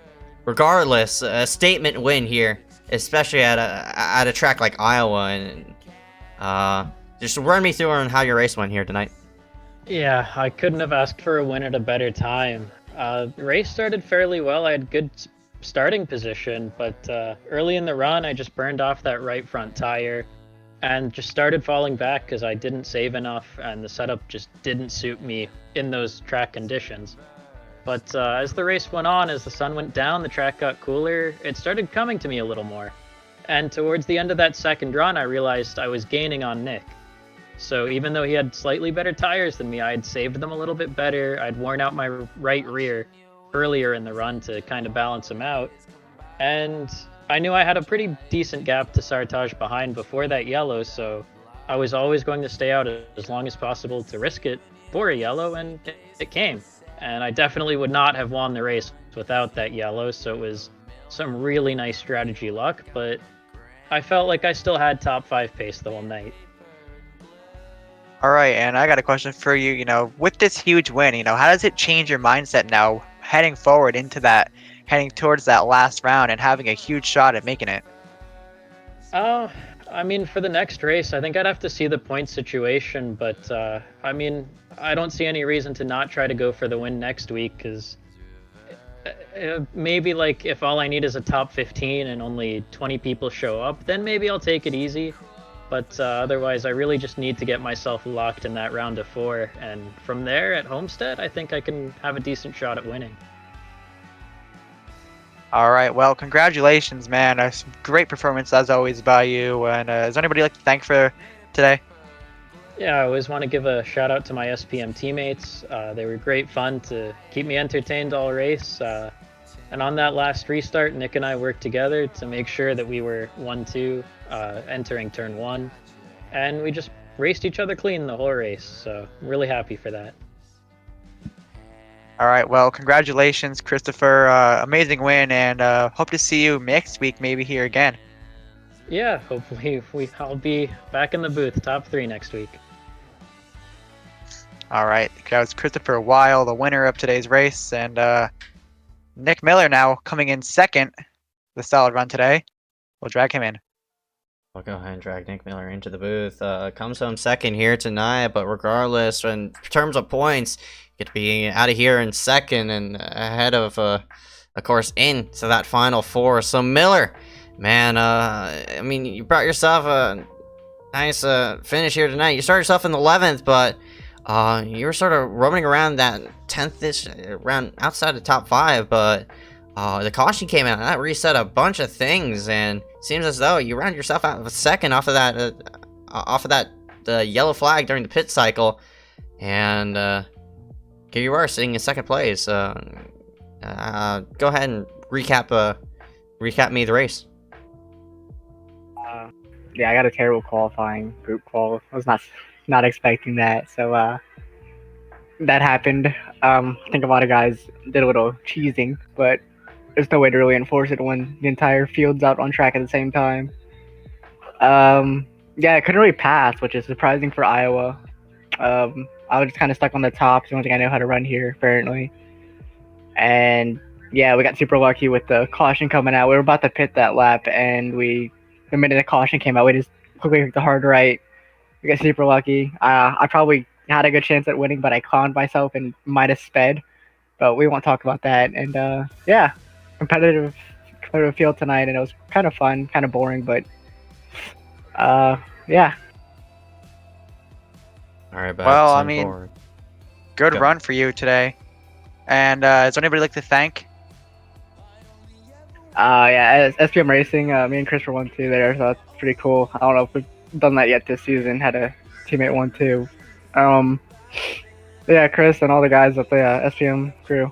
regardless, a statement win here, especially at a track like Iowa. And just run me through on how your race went here tonight.
Yeah, I couldn't have asked for a win at a better time. The race started fairly well. I had good starting position, but early in the run, I just burned off that right front tire and just started falling back because I didn't save enough, and the setup just didn't suit me in those track conditions. But as the race went on, as the sun went down, the track got cooler, it started coming to me a little more. And towards the end of that second run, I realized I was gaining on Nick. So even though he had slightly better tires than me, I had saved them a little bit better. I'd worn out my right rear earlier in the run to kind of balance him out. And I knew I had a pretty decent gap to Sartaj behind before that yellow, so I was always going to stay out as long as possible to risk it for a yellow, and it came. And I definitely would not have won the race without that yellow, so it was some really nice strategy luck, but I felt like I still had top 5 pace the whole night.
All right, and I got a question for you. You know, with this huge win, you know, how does it change your mindset now heading forward into that, heading towards that last round and having a huge shot at making it?
I mean, for the next race, I think I'd have to see the point situation, but I mean, I don't see any reason to not try to go for the win next week, because maybe like if all I need is a top 15 and only 20 people show up, then maybe I'll take it easy. But otherwise, I really just need to get myself locked in that round of 4. And from there at Homestead, I think I can have a decent shot at winning.
All right, well, congratulations, man. A great performance as always by you. And is there anybody you'd like to thank for today?
Yeah, I always want to give a shout out to my SPM teammates. They were great fun to keep me entertained all race. And on that last restart, Nick and I worked together to make sure that we were 1-2 entering turn 1. And we just raced each other clean the whole race. So I'm really happy for that.
All right, well, congratulations, Christopher. Amazing win, and hope to see you next week, maybe here again.
Yeah, hopefully I'll be back in the booth, top 3 next week.
All right, that was Christopher Weil, the winner of today's race, and Nick Miller now coming in second. The solid run today. We'll drag him in.
We'll go ahead and drag Nick Miller into the booth. Comes home second here tonight, but regardless, in terms of points, get to be out of here in second and ahead of course, into that final 4. So Miller, man, I mean, you brought yourself a nice finish here tonight. You started yourself in the 11th, but you were sort of roaming around that 10th-ish, around outside the top 5, but the caution came out and that reset a bunch of things, and it seems as though you rounded yourself out of second off of that yellow flag during the pit cycle, and here you are sitting in second place. Go ahead and recap me the race.
Yeah, I got a terrible qualifying group qual. I was not expecting that, so that happened. I think a lot of guys did a little cheesing, but there's no way to really enforce it when the entire field's out on track at the same time. Yeah, I couldn't really pass, which is surprising for Iowa. I was just kind of stuck on the top. It's the only thing I know how to run here, apparently. And yeah, we got super lucky with the caution coming out. We were about to pit that lap, and the minute the caution came out, we just quickly took the hard right. We got super lucky. I probably had a good chance at winning, but I clowned myself and might have sped. But we won't talk about that. And yeah, competitive field tonight, and it was kind of fun, kind of boring, but yeah.
All right,
well, I mean, good run for you today. And is there anybody like to thank?
Yeah, SPM Racing, me and Chris were 1-2 there, so that's pretty cool. I don't know if we've done that yet this season, had a teammate 1-2. Yeah, Chris and all the guys at the SPM crew.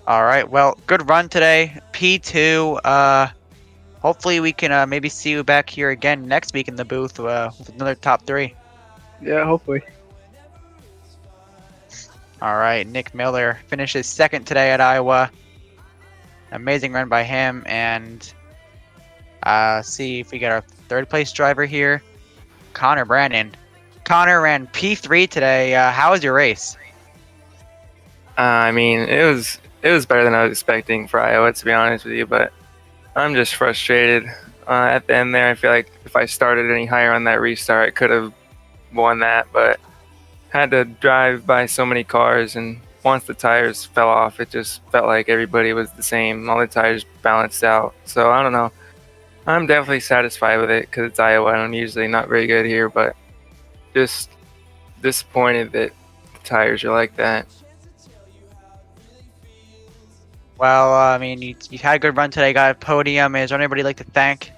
All
right, well, good run today. P2, hopefully we can maybe see you back here again next week in the booth with another top 3.
Yeah, hopefully.
All right, Nick Miller finishes 2nd today at Iowa. Amazing run by him, and see if we get our 3rd place driver here, Connor Brandon. Connor ran P3 today. How was your race?
I mean, it was better than I was expecting for Iowa, to be honest with you, but I'm just frustrated. At the end there, I feel like if I started any higher on that restart, I could have won that, but had to drive by so many cars, and once the tires fell off, it just felt like everybody was the same. All the tires balanced out. So I don't know. I'm definitely satisfied with it because it's Iowa. I'm usually not very good here, but just disappointed that the tires are like that.
Well, I mean, you had a good run today, got a podium. Is there anybody you'd like to thank?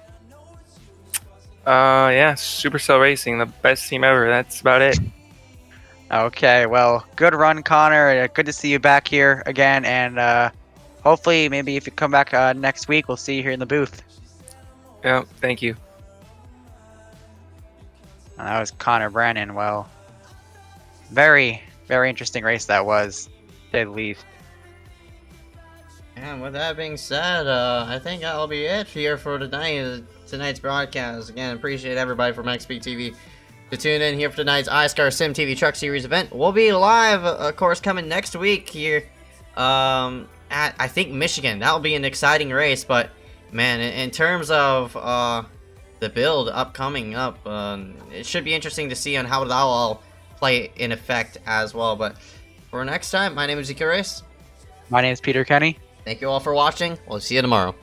Yeah, Supercell Racing, the best team ever. That's about it.
Okay, well, good run, Connor. Good to see you back here again, and hopefully, maybe if you come back next week, we'll see you here in the booth.
Yeah, thank you.
That was Connor Brandon. Well, very, very interesting race that was, to say the least.
And with that being said, I think that'll be it here for tonight's broadcast. Again, appreciate everybody from XBTV to tune in here for tonight's iSCAR SYMTV Truck Series event. We'll be live, of course, coming next week here at, I think, Michigan. That'll be an exciting race, but, man, in terms of the build coming up, it should be interesting to see on how that'll all play in effect as well. But for next time, my name is Ezeckiel Reyes.
My name is Peter Kenny.
Thank you all for watching. We'll see you tomorrow.